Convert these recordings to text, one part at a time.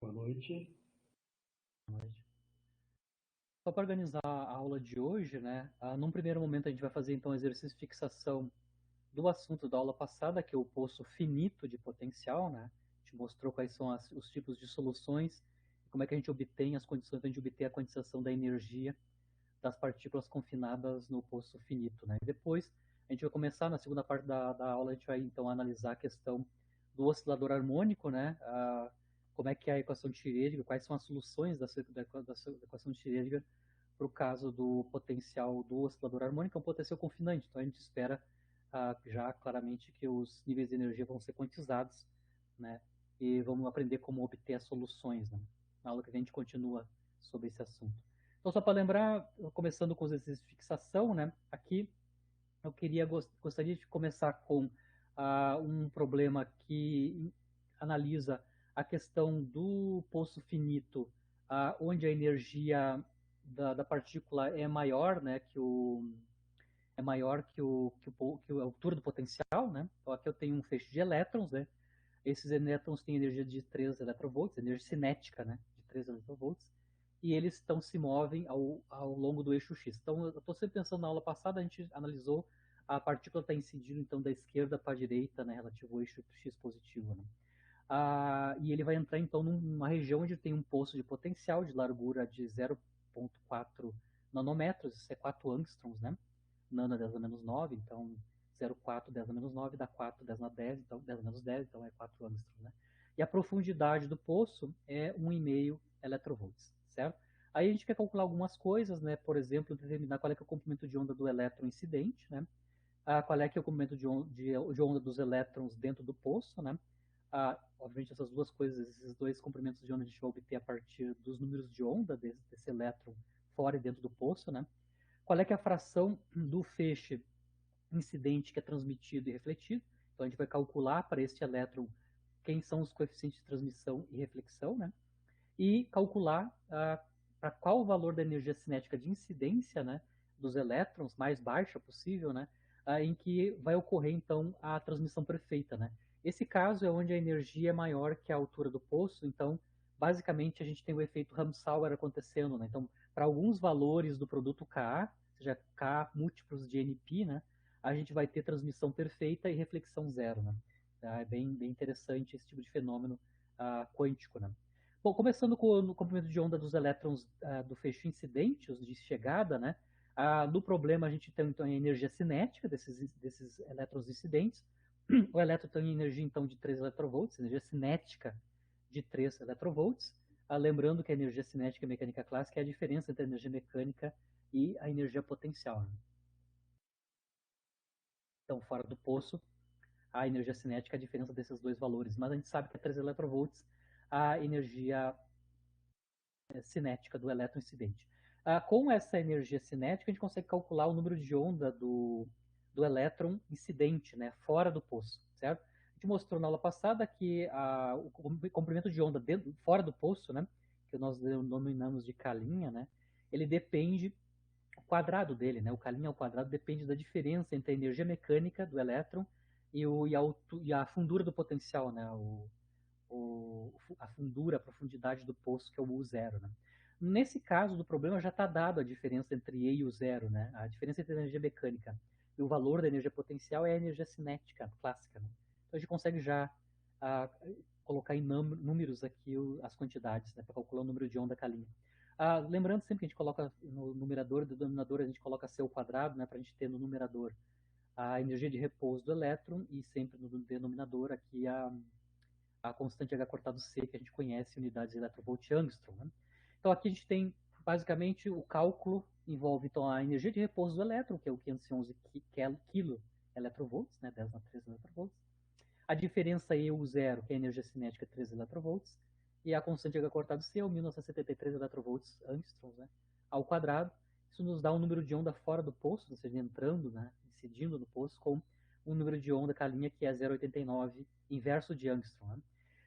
Boa noite. Só para organizar a aula de hoje, né? Num primeiro momento a gente vai fazer então um exercício de fixação do assunto da aula passada, que é o poço finito de potencial, né? A gente mostrou quais são os tipos de soluções, como é que a gente obtém as condições para a gente obter a quantização da energia das partículas confinadas no poço finito, né? E depois a gente vai começar na segunda parte da aula, a gente vai então analisar a questão do oscilador harmônico, né? Como é que é a equação de Schrödinger, quais são as soluções da equação de Schrödinger para o caso do potencial do oscilador harmônico, é um potencial confinante, então a gente espera já claramente que os níveis de energia vão ser quantizados, né? E vamos aprender como obter as soluções, né? Na aula que vem a gente continua sobre esse assunto. Então, só para lembrar, começando com os exercícios de fixação, né? Aqui eu gostaria de começar com um problema que analisa a questão do poço finito, onde a energia da partícula é maior, né, é maior que a altura do potencial, né? Então aqui eu tenho um feixe de elétrons, né? Esses elétrons têm energia de 3 electrovolts, energia cinética, né, de 3 electrovolts, e eles se movem ao longo do eixo X. Então, eu estou sempre pensando, na aula passada a gente analisou a partícula está incidindo então da esquerda para a direita, né, relativo ao eixo X positivo, né? E ele vai entrar então numa região onde tem um poço de potencial de largura de 0,4 nanômetros, isso é 4 angstroms, né? Nano é 10 a menos 9, então 0,4 10 a menos 9 dá 4 10 a 10, então 10 a menos 10, então é 4 angstroms, né? E a profundidade do poço é 1,5 electrovolts, certo? Aí a gente quer calcular algumas coisas, né? Por exemplo, determinar qual é, que é o comprimento de onda do elétron incidente, né? Qual é, que é o comprimento de onda dos elétrons dentro do poço, né? Obviamente essas duas coisas, esses dois comprimentos de onda a gente vai obter a partir dos números de onda desse elétron fora e dentro do poço, né? Qual é, que é a fração do feixe incidente que é transmitido e refletido? Então a gente vai calcular para este elétron quem são os coeficientes de transmissão e reflexão, né? E calcular para qual o valor da energia cinética de incidência, né, dos elétrons, mais baixa possível, né, em que vai ocorrer então a transmissão perfeita, né? Esse caso é onde a energia é maior que a altura do poço, então basicamente a gente tem o efeito Ramsauer acontecendo, né? Então, para alguns valores do produto Ka, seja K múltiplos de NP, né, a gente vai ter transmissão perfeita e reflexão zero, né? É bem interessante esse tipo de fenômeno quântico, né? Bom, começando com o comprimento de onda dos elétrons do feixe incidente, os de chegada, né? No problema a gente tem então a energia cinética desses elétrons incidentes. O elétron tem energia então de 3 electrovolts, energia cinética de 3 electrovolts. Lembrando que a energia cinética e mecânica clássica é a diferença entre a energia mecânica e a energia potencial, né? Então, fora do poço, a energia cinética é a diferença desses dois valores. Mas a gente sabe que é 3 electrovolts a energia cinética do elétron incidente. Com essa energia cinética, a gente consegue calcular o número de onda do elétron incidente, né, fora do poço, certo? A gente mostrou na aula passada que o comprimento de onda fora do poço, né, que nós denominamos de calinha, né, ele depende, o quadrado dele, né, o calinha ao quadrado depende da diferença entre a energia mecânica do elétron e a fundura do potencial, né, a fundura, a profundidade do poço, que é o U0, né? Nesse caso do problema já está dado a diferença entre E e o zero, né? A diferença entre a energia mecânica e o valor da energia potencial é a energia cinética clássica, né? Então a gente consegue já colocar em números aqui as quantidades, né, para calcular o número de onda calinha. Lembrando sempre que a gente coloca no numerador e no denominador, a gente coloca C ao quadrado, né, para a gente ter no numerador a energia de repouso do elétron e sempre no denominador aqui a constante H cortado C, que a gente conhece, unidades de electrovolt-angstrom, né? Então aqui a gente tem, basicamente, o cálculo envolve então a energia de repouso do elétron, que é o 511 kilo electrovolts, né, 10 na 3 electrovolts. A diferença EU0, que é a energia cinética, 3 electrovolts. E a constante H cortado C é o 1973 electrovolts angstroms, né, ao quadrado. Isso nos dá um número de onda fora do poço, ou seja, entrando, né, incidindo no poço, com um número de onda calinha que é 0,89 inverso de angstrom, né?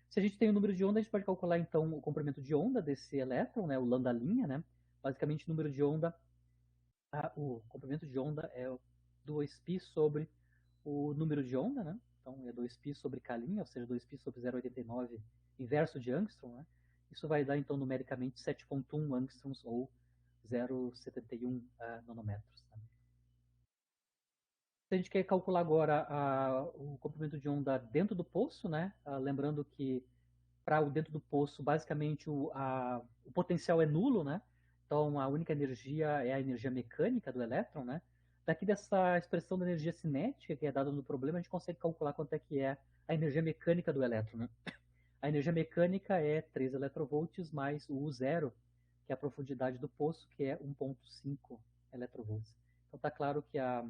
Se a gente tem o número de onda, a gente pode calcular então o comprimento de onda desse elétron, né, o lambda linha, né? Basicamente, o número de onda, o comprimento de onda é 2π sobre o número de onda, né? Então é 2π sobre K', ou seja, 2π sobre 0,89 inverso de angstrom, né? Isso vai dar, então, numericamente 7,1 angstroms ou 0,71 nanômetros. Tá? Se a gente quer calcular agora o comprimento de onda dentro do poço, né? Lembrando que para o dentro do poço, basicamente o potencial é nulo, né? Então a única energia é a energia mecânica do elétron, né? Daqui dessa expressão da energia cinética que é dada no problema, a gente consegue calcular quanto é que é a energia mecânica do elétron, né? A energia mecânica é 3 eletrovolts mais o U0, que é a profundidade do poço, que é 1,5 eletrovolts. Então está claro que a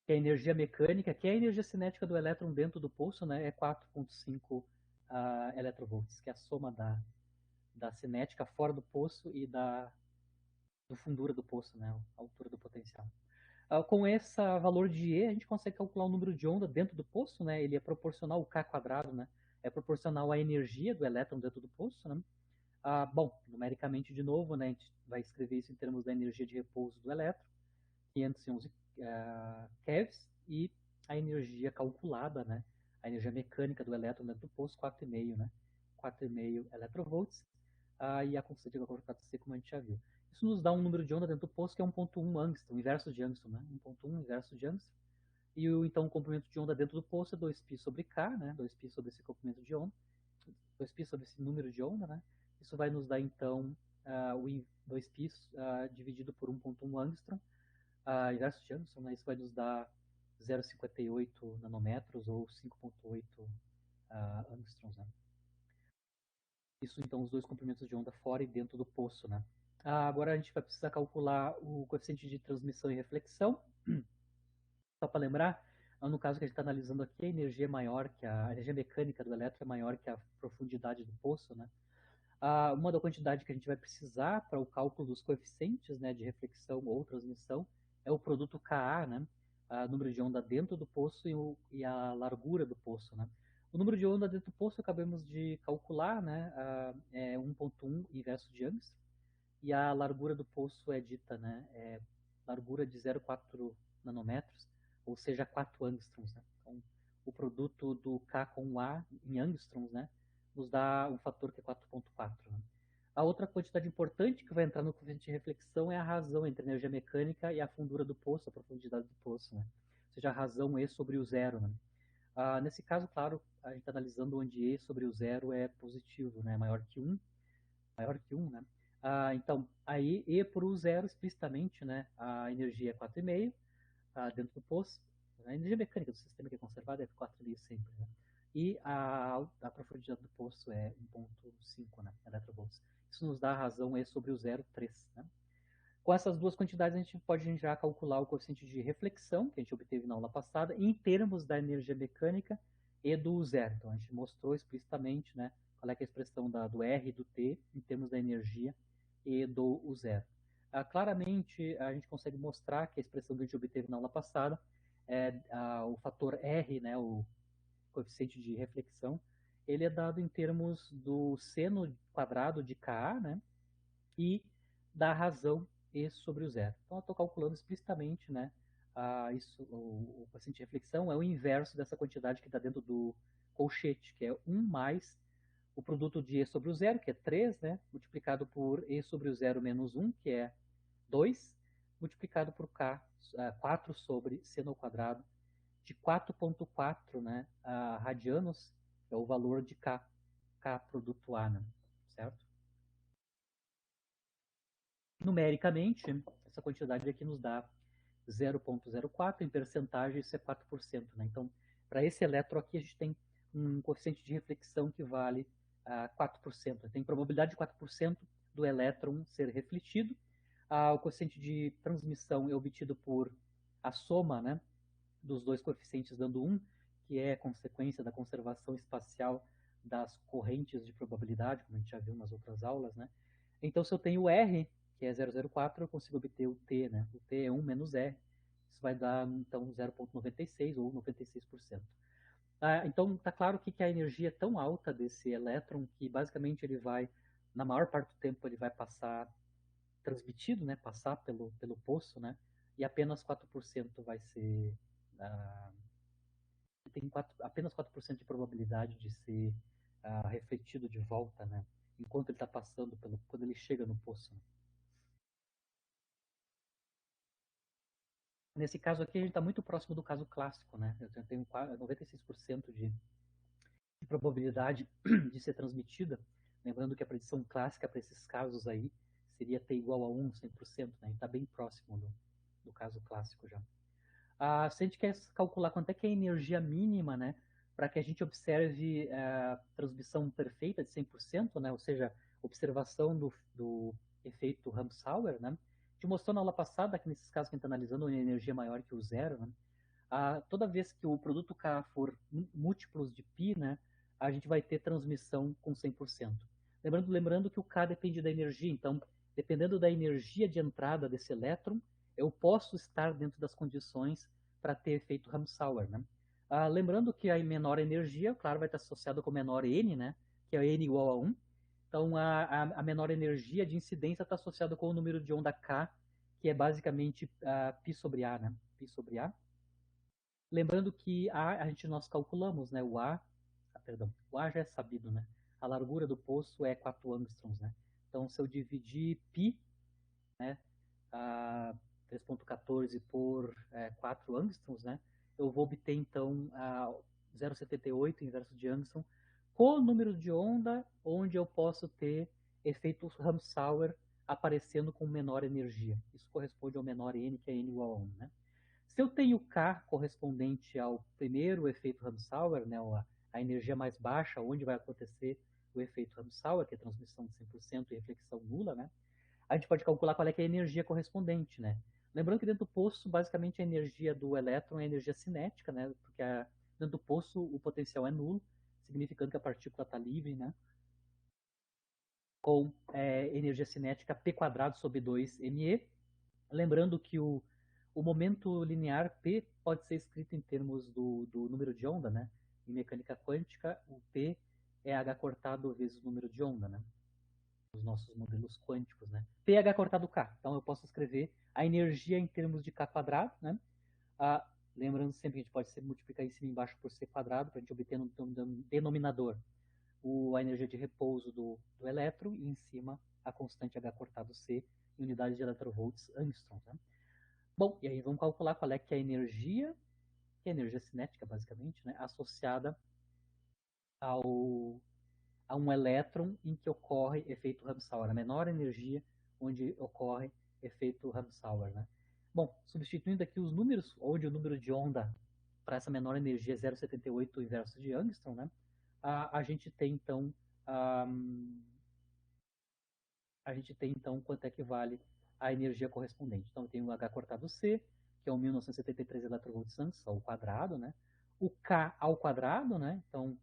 energia mecânica, que é a energia cinética do elétron dentro do poço, né, é 4,5 eletrovolts, que é a soma da cinética fora do poço e do fundura do poço, né, a altura do potencial. Com esse valor de E, a gente consegue calcular o número de onda dentro do poço, né, ele é proporcional ao K quadrado, né, é proporcional à energia do elétron dentro do poço, né. Bom, numericamente de novo, né, a gente vai escrever isso em termos da energia de repouso do elétron, 511 kevs, e a energia calculada, né, a energia mecânica do elétron dentro do poço, 4,5, né, 4,5 eletrovolts, e a constante de calor C, como a gente já viu. Isso nos dá um número de onda dentro do poço que é 1,1 angstrom, inverso de angstrom, né, 1,1 inverso de angstrom, e então o comprimento de onda dentro do poço é 2π sobre K, né, 2π sobre esse comprimento de onda, 2π sobre esse número de onda, né, isso vai nos dar então o 2π dividido por 1,1 angstrom, inverso de Anderson, né, isso vai nos dar 0,58 nanômetros ou 5,8 angstroms. Né? Isso, então, os dois comprimentos de onda fora e dentro do poço. Né? Agora a gente vai precisar calcular o coeficiente de transmissão e reflexão. Só para lembrar, no caso que a gente está analisando aqui, a energia é maior que a energia mecânica do elétron é maior que a profundidade do poço. Né? Uma da quantidade que a gente vai precisar para o cálculo dos coeficientes, né, de reflexão ou transmissão é o produto Ka, né, número de onda dentro do poço e a largura do poço. Né. O número de onda dentro do poço acabamos de calcular, né, é 1,1 inverso de Angstrom, e a largura do poço é dita, né, largura de 0,4 nanômetros, ou seja, 4 angstroms. Né. Então, o produto do K com o A em angstroms, né, nos dá um fator que é 4,4. Né. A outra quantidade importante que vai entrar no coeficiente de reflexão é a razão entre a energia mecânica e a fundura do poço, a profundidade do poço. Né. Ou seja, a razão E sobre o zero. Né. Nesse caso, claro, a gente está analisando onde E sobre o zero é positivo, né, maior que 1, né? Então, aí E por U zero explicitamente, né? A energia é 4,5 dentro do poço. A energia mecânica do sistema que é conservada é 4,5 sempre, né? E a profundidade do poço é 1,5, né, eletrovolts. Isso nos dá a razão E sobre o zero, 3, né? Com essas duas quantidades, a gente pode já calcular o coeficiente de reflexão, que a gente obteve na aula passada, em termos da energia mecânica e do zero. Então, a gente mostrou explicitamente, né, qual é, a expressão do R e do T em termos da energia e do zero. Claramente, a gente consegue mostrar que a expressão que a gente obteve na aula passada é o fator R, né, o coeficiente de reflexão, ele é dado em termos do seno quadrado de Ka, né, e da razão E sobre o zero. Então, eu estou calculando explicitamente, né, o coeficiente de reflexão é o inverso dessa quantidade que está dentro do colchete, que é 1 mais o produto de E sobre o zero, que é 3, né, multiplicado por E sobre o zero menos 1, que é 2, multiplicado por K, 4 sobre seno ao quadrado de 4,4, né, radianos, que é o valor de K produto A, né, certo? Numericamente, essa quantidade aqui nos dá 0,04, em percentagem isso é 4%. Né? Então, para esse elétron aqui, a gente tem um coeficiente de reflexão que vale 4%. Tem probabilidade de 4% do elétron ser refletido. O coeficiente de transmissão é obtido por a soma, né, dos dois coeficientes dando 1, que é consequência da conservação espacial das correntes de probabilidade, como a gente já viu nas outras aulas. Né? Então, se eu tenho o R, que é 0,04, eu consigo obter o T, né? O T é 1 menos R. Isso vai dar, então, 0,96 ou 96%. Então, está claro que a energia é tão alta desse elétron que, basicamente, ele vai, na maior parte do tempo, ele vai passar transmitido, né? Passar pelo poço, né? E apenas 4% vai ser... tem apenas 4% de probabilidade de ser refletido de volta, né? Enquanto ele está passando quando ele chega no poço. Né? Nesse caso aqui, a gente está muito próximo do caso clássico, né? Eu tenho 96% de probabilidade de ser transmitida. Lembrando que a predição clássica para esses casos aí seria t igual a 1, 100%, né? Está bem próximo do caso clássico já. Se a gente quer calcular quanto é que é a energia mínima, né, para que a gente observe a transmissão perfeita de 100%, né, ou seja, observação do efeito Ramsauer, né, a gente mostrou na aula passada que nesses casos que a gente está analisando uma energia maior que o zero, né, toda vez que o produto K for múltiplos de π, né, a gente vai ter transmissão com 100%. Lembrando que o K depende da energia, então, dependendo da energia de entrada desse elétron, eu posso estar dentro das condições para ter efeito Ramsauer. Né? Lembrando que a menor energia, claro, vai estar associada com menor N, né, que é N igual a 1. Então, a menor energia de incidência está associada com o número de onda K, que é basicamente π sobre A. Né? Π sobre A. Lembrando que nós calculamos, né, o A já é sabido, né? A largura do poço é 4 angstroms, né? Então, se eu dividir π, né, 3.14 por 4 angstroms, né, eu vou obter, então, 0,78 inverso de angstrom, com o número de onda onde eu posso ter efeito Ramsauer aparecendo com menor energia. Isso corresponde ao menor N, que é N igual a 1, né? Se eu tenho K correspondente ao primeiro efeito Ramsauer, né, a energia mais baixa, onde vai acontecer o efeito Ramsauer, que é transmissão de 100% e reflexão nula, né, a gente pode calcular qual é, que é a energia correspondente. Né. Lembrando que dentro do poço, basicamente, a energia do elétron é energia cinética, né, porque dentro do poço o potencial é nulo, significando que a partícula está livre, né, com energia cinética P² sobre 2me. Lembrando que o momento linear P pode ser escrito em termos do número de onda, né? Em mecânica quântica, o P é h cortado vezes o número de onda, né? Os nossos modelos quânticos, né? P é h cortado K. Então eu posso escrever a energia em termos de K², né? Lembrando sempre que a gente pode multiplicar em cima e embaixo por C² para a gente obter no denominador a energia de repouso do elétron e em cima a constante h cortado C em unidades de electrovolts angstroms, né? Bom, e aí vamos calcular qual é que é a energia, que é a energia cinética, basicamente, né, associada a um elétron em que ocorre efeito Ramsauer, a menor energia onde ocorre efeito Ramsauer. Né? Bom, substituindo aqui os números, onde o número de onda para essa menor energia é 0,78 inverso de Angstrom, né, a gente tem então quanto é que vale a energia correspondente. Então eu tenho o H cortado C, que é o 1973 eV ao quadrado, né? O K ao quadrado, né? Então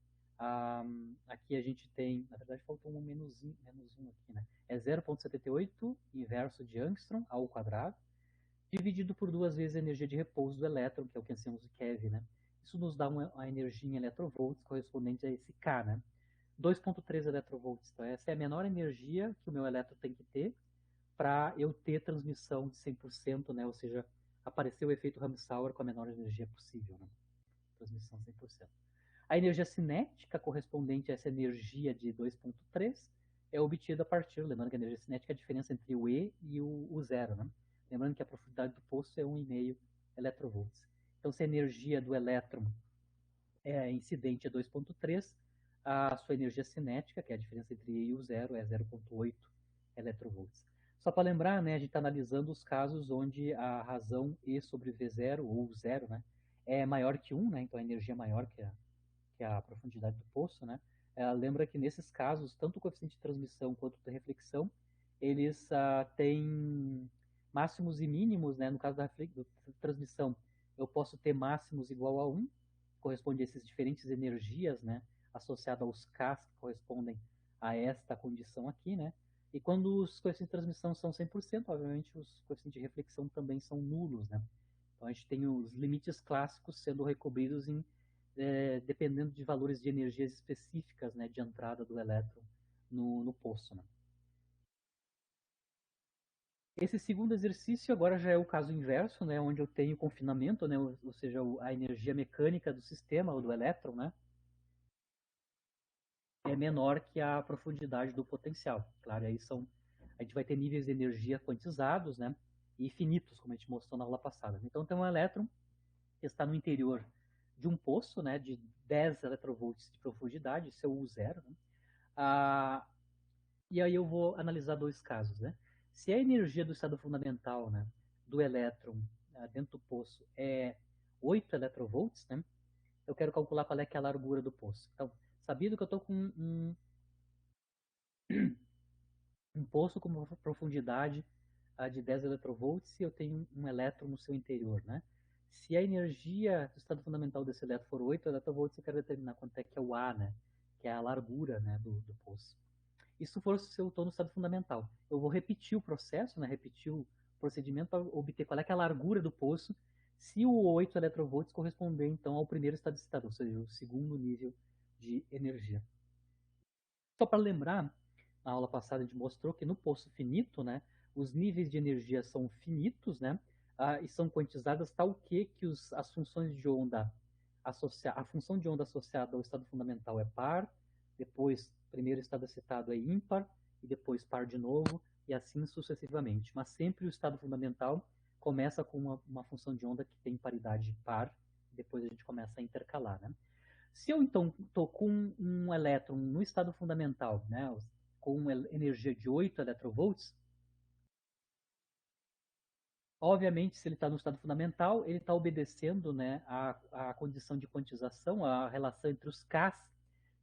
aqui a gente tem, na verdade faltou um menos um aqui, né? É 0,78 inverso de angstrom ao quadrado, dividido por 2 vezes a energia de repouso do elétron, que é o que chamamos de keV, né? Isso nos dá uma energia em electrovolts correspondente a esse K, né? 2,3 electrovolts. Então, essa é a menor energia que o meu elétron tem que ter para eu ter transmissão de 100%, né? Ou seja, aparecer o efeito Ramsauer com a menor energia possível, né? Transmissão 100%. A energia cinética correspondente a essa energia de 2,3 é obtida a partir, lembrando que a energia cinética é a diferença entre o E e o zero, né? Lembrando que a profundidade do poço é 1,5 electrovolts. Então, se a energia do elétron incidente é 2,3, a sua energia cinética, que é a diferença entre E e o zero, é 0,8 electrovolts. Só para lembrar, né, a gente está analisando os casos onde a razão E sobre V0, ou zero, né, é maior que 1, né, então a energia é maior que a profundidade do poço. Né. Lembra que nesses casos, tanto o coeficiente de transmissão quanto o de reflexão, eles têm máximos e mínimos. Né, no caso da transmissão, eu posso ter máximos igual a 1, corresponde a essas diferentes energias, né, associadas aos Ks que correspondem a esta condição aqui, né? E quando os coeficientes de transmissão são 100%, obviamente os coeficientes de reflexão também são nulos, né? Então a gente tem os limites clássicos sendo recobridos dependendo de valores de energias específicas, né, de entrada do elétron no poço, né? Esse segundo exercício agora já é o caso inverso, né, onde eu tenho confinamento, né, ou seja, a energia mecânica do sistema, ou do elétron, né, é menor que a profundidade do potencial. Claro, aí a gente vai ter níveis de energia quantizados, né? E finitos, como a gente mostrou na aula passada. Então tem um elétron que está no interior de um poço, né, de 10 electrovolts de profundidade, seu U0, né? Ah, e aí eu vou analisar dois casos, né? Se a energia do estado fundamental, né, do elétron dentro do poço é 8 electrovolts, né? Eu quero calcular qual é, que é a largura do poço. Então, sabido que eu estou com um poço com uma profundidade de 10 electrovolts e eu tenho um elétron no seu interior, né? Se a energia do estado fundamental desse elétron for 8 electrovolts, eu quero determinar quanto é que é o A, né? Que é a largura, né, do poço. Isso for se eu estou no estado fundamental. Eu vou repetir o processo, né? Repetir o procedimento para obter qual é, que é a largura do poço, se o 8 electrovolts corresponder, então, ao primeiro estado excitado, ou seja, o segundo nível de energia. Só para lembrar, na aula passada a gente mostrou que no poço finito, né, os níveis de energia são finitos, né, e são quantizadas tal que as funções de onda a função de onda associada ao estado fundamental é par, depois primeiro estado excitado é ímpar e depois par de novo e assim sucessivamente. Mas sempre o estado fundamental começa com uma função de onda que tem paridade par, depois a gente começa a intercalar, né? Se eu então estou com um elétron no estado fundamental, né, com uma energia de 8 electrovolts, obviamente, se ele está no estado fundamental, ele está obedecendo, né, a condição de quantização, a relação entre os Ks,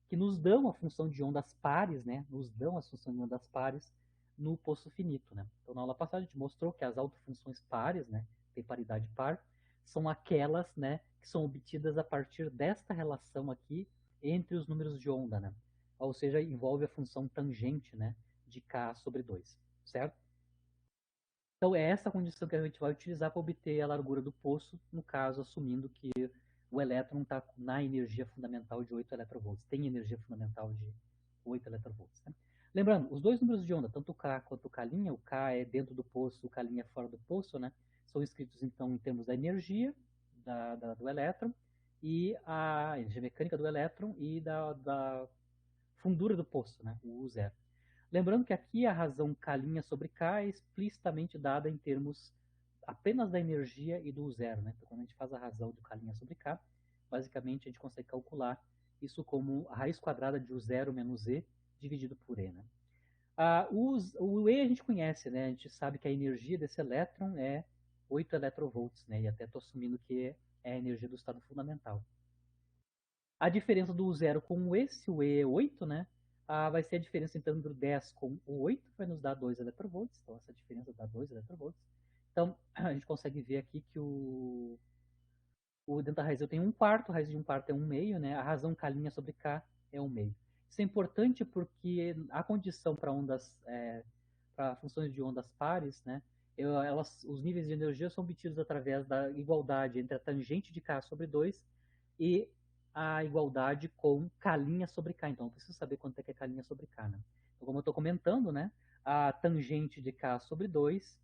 que nos dão a função de ondas pares, né, nos dão a função de ondas pares no poço finito. Né? Então, na aula passada, a gente mostrou que as autofunções pares, né, tem paridade par, são aquelas, né, que são obtidas a partir desta relação aqui entre os números de onda. Né? Ou seja, envolve a função tangente, né, de K sobre 2, certo? Então é essa condição que a gente vai utilizar para obter a largura do poço, no caso, assumindo que o elétron está na energia fundamental de 8 electrovolts, tem energia fundamental de 8 electrovolts. Né? Lembrando, os dois números de onda, tanto o K quanto o K', o K é dentro do poço, o K' é fora do poço, né? São escritos então em termos da energia do elétron e a energia mecânica do elétron e da fundura do poço, né? O U0. Lembrando que aqui a razão K' sobre K é explicitamente dada em termos apenas da energia e do zero. Né? Então, quando a gente faz a razão do K' sobre K, basicamente a gente consegue calcular isso como a raiz quadrada de U0 menos E dividido por E. Né? O E a gente conhece, né? A gente sabe que a energia desse elétron é 8 electrovolts, né? E até estou assumindo que é a energia do estado fundamental. A diferença do zero com o E, se o E é 8, né? Vai ser a diferença então do 10 com o 8, vai nos dar 2 electrovolts. Então, essa diferença dá 2 electrovolts. Então, a gente consegue ver aqui que dentro da raiz eu tenho 1/4, a raiz de 1/4 é 1/2, né? A razão K' sobre K é 1/2. Isso é importante porque a condição para ondas, para funções de ondas pares, né? Os níveis de energia são obtidos através da igualdade entre a tangente de K sobre 2 e a igualdade com K' sobre K. Então, eu preciso saber quanto é que é K' sobre K. Né? Então, como eu estou comentando, né, a tangente de K sobre 2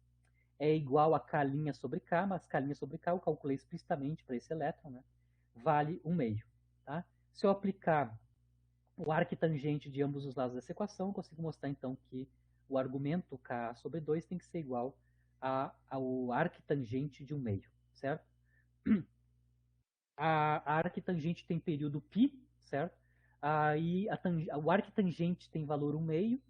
é igual a K' sobre K, mas K' sobre K eu calculei explicitamente para esse elétron, né, vale 1/2. Tá? Se eu aplicar o arctangente de ambos os lados dessa equação, eu consigo mostrar então que o argumento K sobre 2 tem que ser igual ao arctangente de 1/2, certo? A arctangente tem período π, certo? E o arctangente tem valor 1/2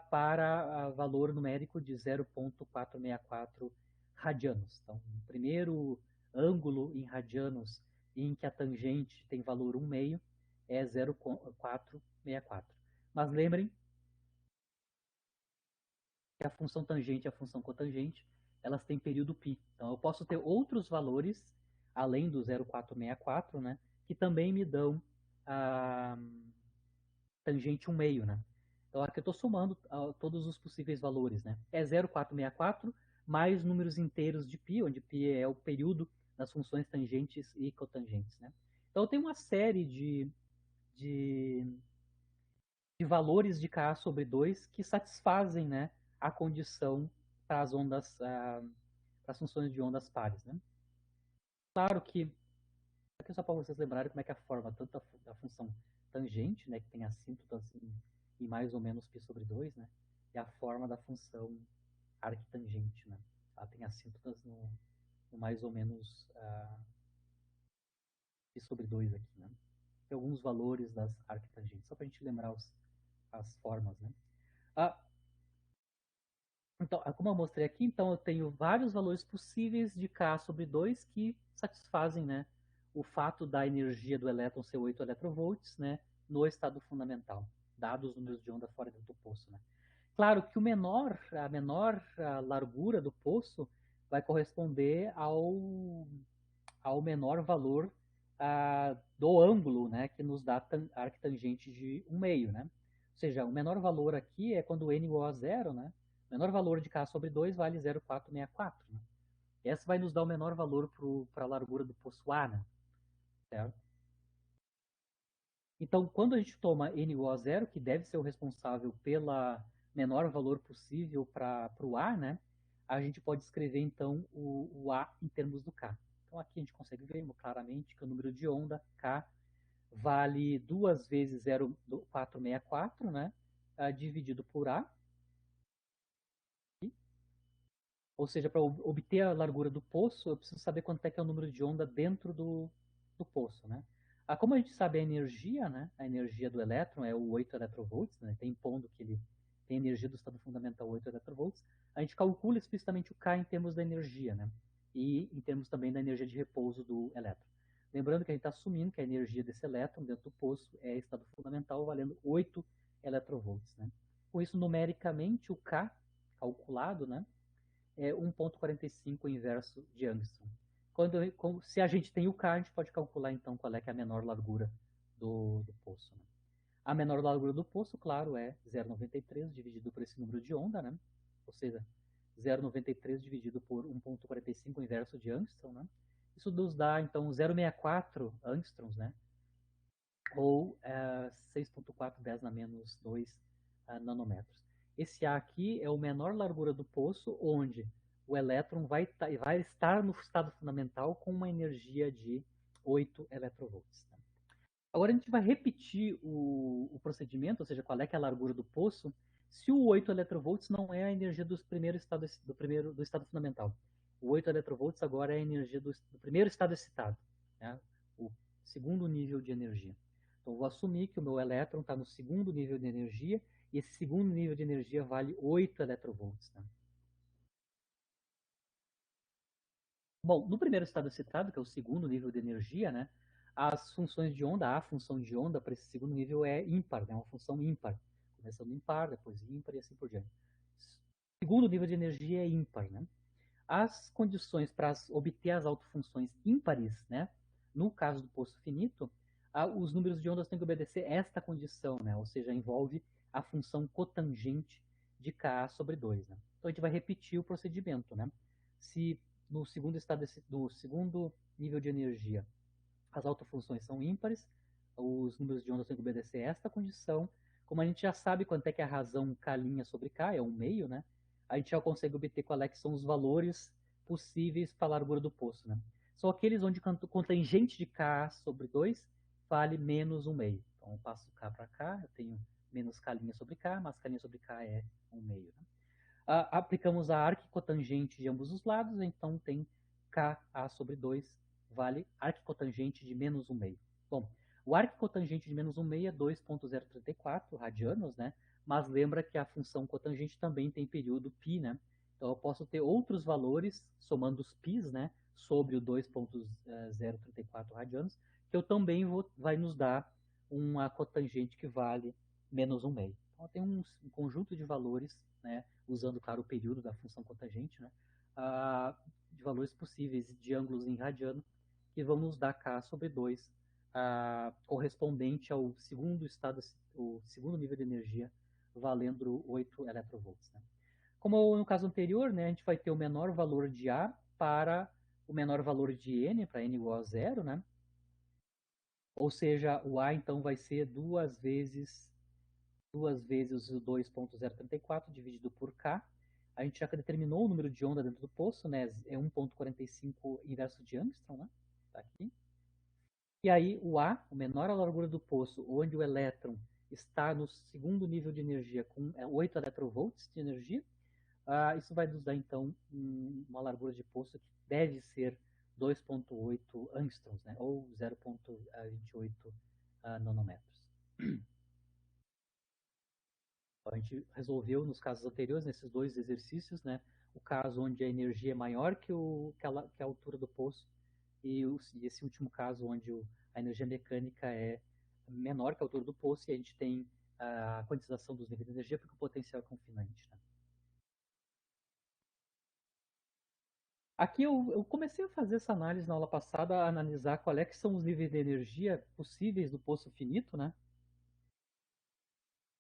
para valor numérico de 0,464 radianos. Então, o primeiro ângulo em radianos em que a tangente tem valor 1/2 é 0,464. Mas lembrem que a função tangente e a função cotangente, elas têm período π. Então eu posso ter outros valores, além do 0,464, né, que também me dão a tangente 1/2, né? Então aqui eu estou somando todos os possíveis valores, né? É 0,464 mais números inteiros de π, onde π é o período das funções tangentes e cotangentes, né? Então eu tenho uma série de valores de K sobre 2 que satisfazem, né, a condição para as ondas, para as funções de ondas pares. Né? Claro que, aqui só para vocês lembrarem como é que é a forma tanto da função tangente, né, que tem assíntotas em mais ou menos π sobre 2, né, e a forma da função arquitangente, né. Ela tem assíntotas no mais ou menos π sobre 2 aqui, né. Tem alguns valores das arquitangentes, só para a gente lembrar as formas, né. Então, como eu mostrei aqui, então eu tenho vários valores possíveis de K sobre 2 que satisfazem, né, o fato da energia do elétron ser 8 electrovolts, né, no estado fundamental, dados os números de onda fora do poço, né. Claro que a menor largura do poço vai corresponder ao menor valor do ângulo, né, que nos dá a arctangente de 1/2, né? Ou seja, o menor valor aqui é quando n igual a 0, né? O menor valor de K sobre 2 vale 0,464. Né? Essa vai nos dar o menor valor para a largura do poço A, né? Certo? Então, quando a gente toma n igual a 0, que deve ser o responsável pela menor valor possível para o A, né? A gente pode escrever, então, o A em termos do K. Então, aqui a gente consegue ver claramente que o número de onda, K, vale 2 vezes 0,464, né? Dividido por A. Ou seja, para obter a largura do poço, eu preciso saber quanto é que é o número de onda dentro do poço, né? Como a gente sabe a energia, né? A energia do elétron é o 8 electrovolts, né? Tem impondo que ele tem energia do estado fundamental 8 electrovolts. A gente calcula explicitamente o K em termos da energia, né? E em termos também da energia de repouso do elétron. Lembrando que a gente está assumindo que a energia desse elétron dentro do poço é estado fundamental valendo 8 electrovolts, né? Com isso, numericamente, o K calculado, né? É 1,45 inverso de Angstrom. Se a gente tem o K, a gente pode calcular então qual é que é a menor largura do poço. Né? A menor largura do poço, claro, é 0,93 dividido por esse número de onda, né? Ou seja, 0,93 dividido por 1,45 inverso de Angstrom, né? Isso nos dá, então, 0,64 angstroms, né? Ou 6,410 na menos 2 nanômetros. Esse A aqui é o menor largura do poço, onde o elétron vai estar no estado fundamental com uma energia de 8 electrovolts. Né? Agora a gente vai repetir o procedimento, ou seja, qual é, que é a largura do poço, se o 8 electrovolts não é a energia do estado fundamental. O 8 electrovolts agora é a energia do primeiro estado excitado, né? O segundo nível de energia. Então eu vou assumir que o meu elétron está no segundo nível de energia, e esse segundo nível de energia vale 8 electrovolts. Né? Bom, no primeiro estado excitado, que é o segundo nível de energia, né, as funções de onda, a função de onda para esse segundo nível é ímpar, né, uma função ímpar. Começando ímpar, depois ímpar e assim por diante. O segundo nível de energia é ímpar. Né? As condições para obter as autofunções ímpares, né, no caso do poço finito, os números de ondas têm que obedecer esta condição, né, ou seja, envolve a função cotangente de Ka sobre 2. Né? Então a gente vai repetir o procedimento. Né? Se no segundo estado do segundo nível de energia as autofunções são ímpares, os números de ondas têm que obedecer esta condição. Como a gente já sabe quanto é que é a razão K' sobre K, é 1/2, né? A gente já consegue obter qual é que são os valores possíveis para a largura do poço, né? São aqueles onde o cotangente de K sobre 2 vale menos 1/2. Então eu passo K para cá, eu tenho menos K' sobre K, mas K' sobre K é 1/2. Né? Aplicamos a arquicotangente de ambos os lados, então tem Ka sobre 2 vale arquicotangente de menos 1/2. Bom, o arquicotangente de menos 1/2 é 2,034 radianos, né? Mas lembra que a função cotangente também tem período π, né? Então eu posso ter outros valores, somando os π's, né? Sobre o 2,034 radianos, que eu também vai nos dar uma cotangente que vale menos 1/2. Então tem um conjunto de valores, né? Usando, claro, o período da função cotangente, né? De valores possíveis de ângulos em radiano, que vão nos dar K sobre 2, correspondente ao segundo estado, o segundo nível de energia, valendo 8 electrovolts. Né? Como no caso anterior, né, a gente vai ter o menor valor de A para o menor valor de N, para N igual a 0, né? Ou seja, o A então vai ser duas vezes o 2,034 dividido por K. A gente já determinou o número de onda dentro do poço, né? É 1,45 inverso de Angstrom, né? Tá aqui. que aí o A, o menor a largura do poço, onde o elétron está no segundo nível de energia com 8 electrovolts de energia, isso vai nos dar, então, uma largura de poço que deve ser 2,8 angstroms, né, ou 0,28 nanômetros. A gente resolveu nos casos anteriores, nesses dois exercícios, né, o caso onde a energia é maior que a altura do poço e esse último caso onde a energia mecânica é menor que a altura do poço e a gente tem a quantização dos níveis de energia porque o potencial é confinante. Né? Aqui eu comecei a fazer essa análise na aula passada, a analisar qual é que são os níveis de energia possíveis do poço finito, né?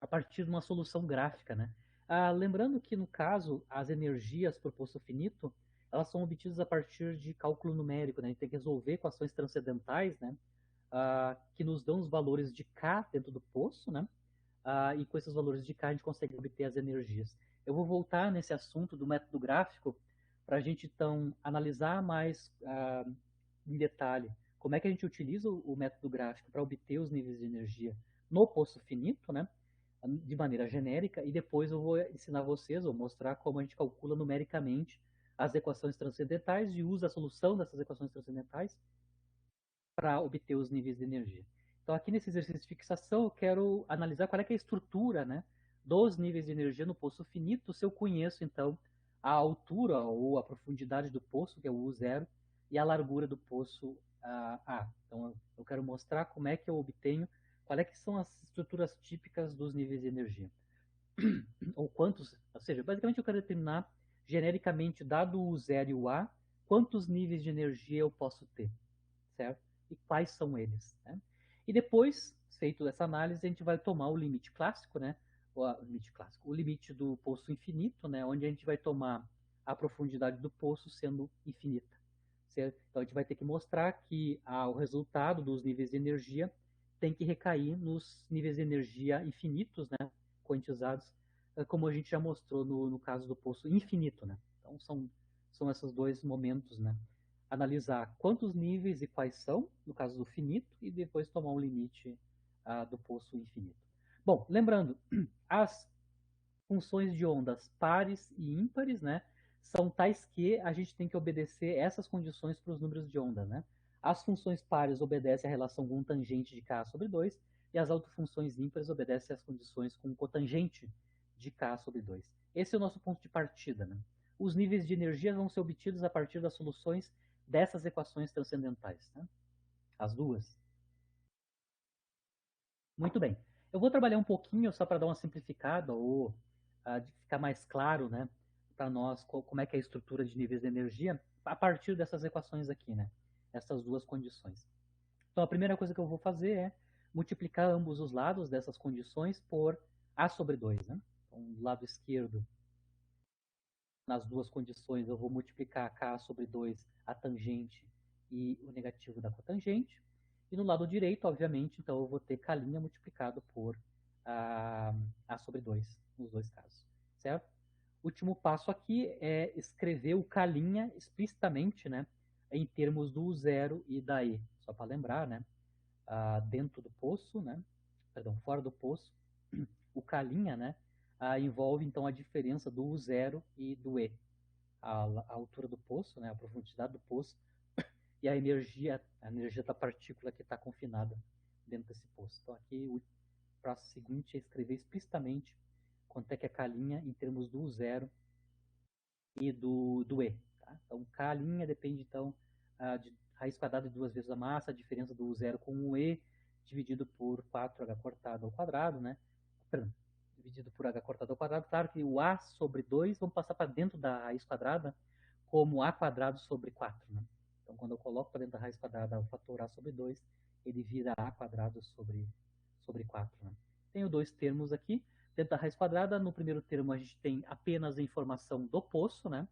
A partir de uma solução gráfica, né? Lembrando que, no caso, as energias por poço finito, elas são obtidas a partir de cálculo numérico, né? A gente tem que resolver equações transcendentais, né? Que nos dão os valores de K dentro do poço, né? E com esses valores de K a gente consegue obter as energias. Eu vou voltar nesse assunto do método gráfico para a gente, então, analisar mais em detalhe como é que a gente utiliza o método gráfico para obter os níveis de energia no poço finito, né? De maneira genérica, e depois eu vou ensinar vocês, ou mostrar como a gente calcula numericamente as equações transcendentais e usa a solução dessas equações transcendentais para obter os níveis de energia. Então, aqui nesse exercício de fixação, eu quero analisar qual é, que é a estrutura, né, dos níveis de energia no poço finito, se eu conheço, então, a altura ou a profundidade do poço, que é o U0, e a largura do poço A. Então, eu quero mostrar como é que eu obtenho, qual é que são as estruturas típicas dos níveis de energia. Ou quantos, ou seja, basicamente eu quero determinar, genericamente, dado o U0 e o A, quantos níveis de energia eu posso ter, certo? E quais são eles, né? E depois, feito essa análise, a gente vai tomar o limite clássico, né? O limite do poço infinito, né? Onde a gente vai tomar a profundidade do poço sendo infinita, certo? Então a gente vai ter que mostrar que o resultado dos níveis de energia tem que recair nos níveis de energia infinitos, né? Quantizados, como a gente já mostrou no caso do poço infinito, né? Então são esses dois momentos, né? Analisar quantos níveis e quais são, no caso do finito, e depois tomar um limite do poço infinito. Bom, lembrando, as funções de ondas pares e ímpares, né, são tais que a gente tem que obedecer essas condições para os números de onda, né? As funções pares obedecem à relação com tangente de K sobre 2, e as autofunções ímpares obedecem às condições com cotangente de K sobre 2. Esse é o nosso ponto de partida, né? Os níveis de energia vão ser obtidos a partir das soluções dessas equações transcendentais, né? As duas. Muito bem. Eu vou trabalhar um pouquinho só para dar uma simplificada ou de ficar mais claro, né, para nós como é que é a estrutura de níveis de energia a partir dessas equações aqui, né? Essas duas condições. Então a primeira coisa que eu vou fazer é multiplicar ambos os lados dessas condições por A sobre 2, né? Então, do lado esquerdo, nas duas condições, eu vou multiplicar K sobre 2 a tangente e o negativo da cotangente. E no lado direito, obviamente, então eu vou ter K' multiplicado por A sobre 2, nos dois casos. Certo? O último passo aqui é escrever o K' explicitamente, né, em termos do U0 e da E. Só para lembrar, né, dentro do poço, né, perdão, fora do poço, o K', né, envolve então a diferença do U0 e do E. A altura do poço, né, a profundidade do poço, e a energia da partícula que está confinada dentro desse poço. Então aqui o passo seguinte é escrever explicitamente quanto é que é K' em termos do U0 e do E. Tá? Então K' depende então de raiz quadrada de 2 vezes a massa, a diferença do U0 com o E, dividido por 4h cortado ao quadrado, né? Perdão, dividido por h cortado ao quadrado. Claro que o A sobre 2 vamos passar para dentro da raiz quadrada como A quadrado sobre 4. Né? Então, quando eu coloco para dentro da raiz quadrada o fator A sobre 2, ele vira A quadrado sobre 4. Né? Tenho dois termos aqui. Dentro da raiz quadrada, no primeiro termo a gente tem apenas a informação do poço, né?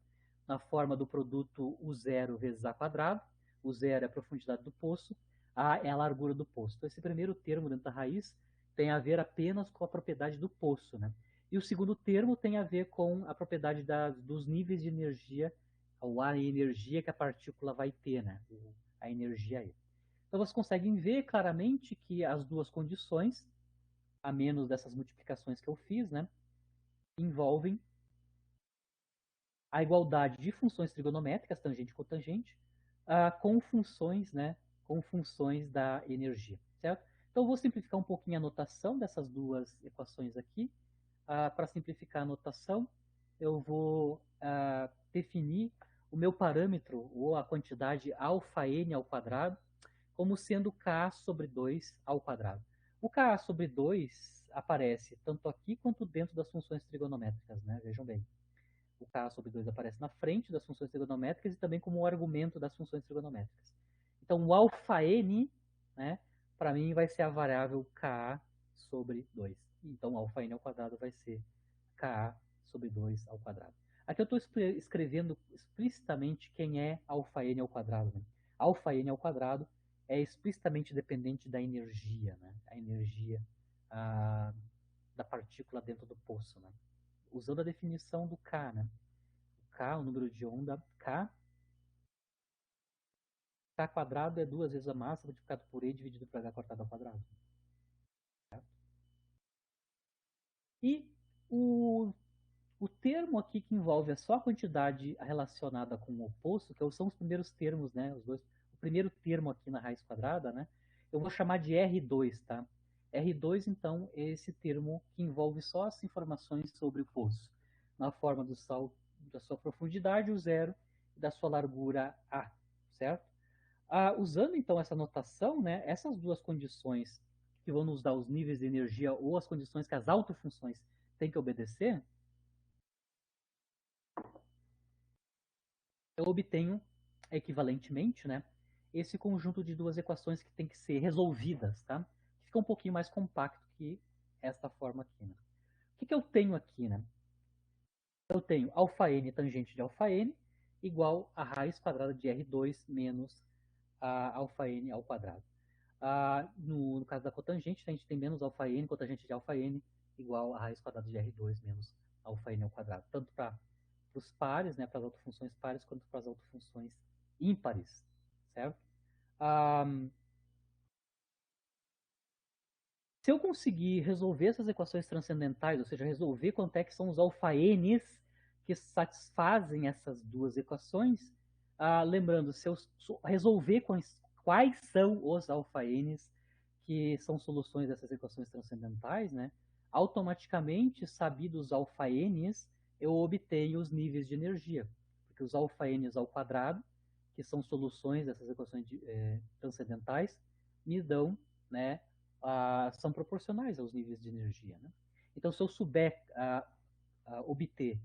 Na forma do produto U0 vezes A quadrado. U0 é a profundidade do poço, A é a largura do poço. Então, esse primeiro termo dentro da raiz tem a ver apenas com a propriedade do poço, né? E o segundo termo tem a ver com a propriedade dos níveis de energia, ou a energia que a partícula vai ter, né? A energia E. Então vocês conseguem ver claramente que as duas condições, a menos dessas multiplicações que eu fiz, né, envolvem a igualdade de funções trigonométricas, tangente e cotangente, com funções, né, com funções da energia, certo? Então eu vou simplificar um pouquinho a notação dessas duas equações aqui. Para simplificar a notação, eu vou definir o meu parâmetro, ou a quantidade αn ao quadrado, como sendo k sobre 2 ao quadrado. O k sobre 2 aparece tanto aqui quanto dentro das funções trigonométricas, né? Vejam bem. O k sobre 2 aparece na frente das funções trigonométricas e também como argumento das funções trigonométricas. Então, o αn, né, para mim, vai ser a variável k sobre 2. Então, o αn ao quadrado vai ser k sobre 2 ao quadrado. Aqui eu estou escrevendo explicitamente quem é αn ao quadrado. Né? Αn ao quadrado é explicitamente dependente da energia, né? A energia da partícula dentro do poço. Né? Usando a definição do K, né? O K, o número de onda K quadrado é 2 vezes a massa multiplicado por E dividido por H cortado ao quadrado. Certo? E o termo aqui que envolve só a quantidade relacionada com o oposto, que são os primeiros termos, né? Os dois, o primeiro termo aqui na raiz quadrada, né? Eu vou chamar de R2, tá? R2, então, é esse termo que envolve só as informações sobre o poço, na forma do sal, da sua profundidade, o zero, e da sua largura A, certo? Usando, então, essa notação, né? Essas duas condições que vão nos dar os níveis de energia ou as condições que as autofunções têm que obedecer, eu obtenho equivalentemente, né, esse conjunto de duas equações que tem que ser resolvidas, tá? Que fica um pouquinho mais compacto que esta forma aqui. Né? O que eu tenho aqui, né? Eu tenho αn tangente de αn igual a raiz quadrada de R2 menos a αn ao quadrado. No caso da cotangente, a gente tem menos αn, cotangente de αn igual a raiz quadrada de R2 menos αn ao quadrado. Tanto para os pares, né, para as autofunções pares, quanto para as autofunções ímpares, certo? Se eu conseguir resolver essas equações transcendentais, ou seja, resolver quanto é que são os alfaenes que satisfazem essas duas equações, lembrando, se eu resolver quais são os alfaenes que são soluções dessas equações transcendentais, né, automaticamente, sabidos os alfaenes, eu obtenho os níveis de energia, porque os alfaenes ao quadrado, que são soluções dessas equações transcendentais, me dão, né, são proporcionais aos níveis de energia. Né? Então, se eu souber obter,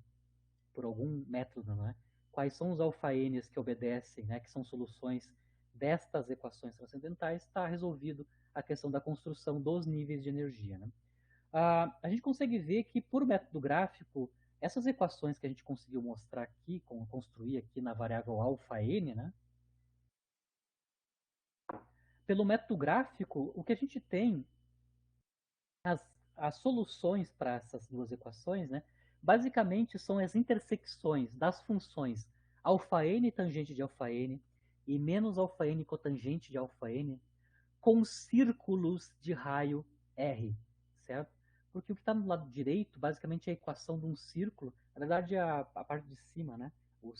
por algum método, né, quais são os alfaenes que obedecem, né, que são soluções destas equações transcendentais, está resolvido a questão da construção dos níveis de energia. Né? A gente consegue ver que, por método gráfico, essas equações que a gente conseguiu mostrar aqui, construir aqui na variável αn, né, pelo método gráfico, o que a gente tem as soluções para essas duas equações, né, basicamente são as intersecções das funções αn tangente de αn e menos αn cotangente de αn com círculos de raio R, certo? Porque o que está no lado direito, basicamente, é a equação de um círculo. Na verdade, a parte de cima, né? O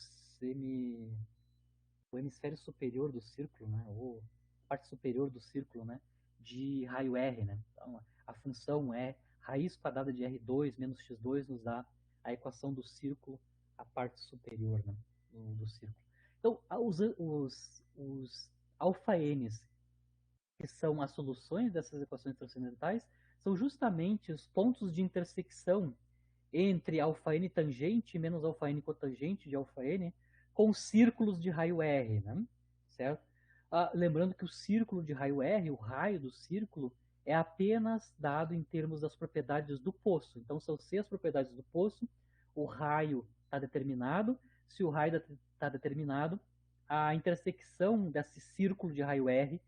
hemisfério superior do círculo, né? Ou a parte superior do círculo, né? De raio R, né? Então, a função é raiz quadrada de R2 menos x2 nos dá a equação do círculo, a parte superior, né? do círculo. Então, os alfa-n's, que são as soluções dessas equações transcendentais, são justamente os pontos de intersecção entre αn tangente e menos αn cotangente de αn com círculos de raio R, né? Certo? Lembrando que o círculo de raio R, o raio do círculo, é apenas dado em termos das propriedades do poço. Então, se eu sei as propriedades do poço, o raio está determinado. Se o raio está determinado, a intersecção desse círculo de raio R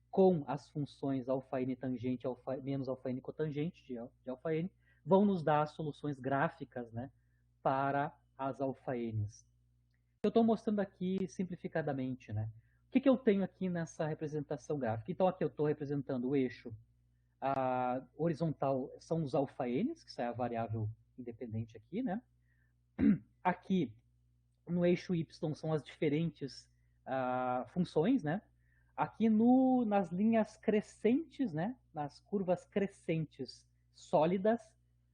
com as funções αn tangente menos αn cotangente de αn vão nos dar as soluções gráficas, né, para as alfa-n's. Eu estou mostrando aqui simplificadamente, né? que eu tenho aqui nessa representação gráfica? Então, aqui eu estou representando o eixo horizontal, são os alfa-Ns, que é a variável independente aqui, né? Aqui, no eixo Y, são as diferentes funções, né? Aqui nas linhas crescentes, né? Nas curvas crescentes sólidas,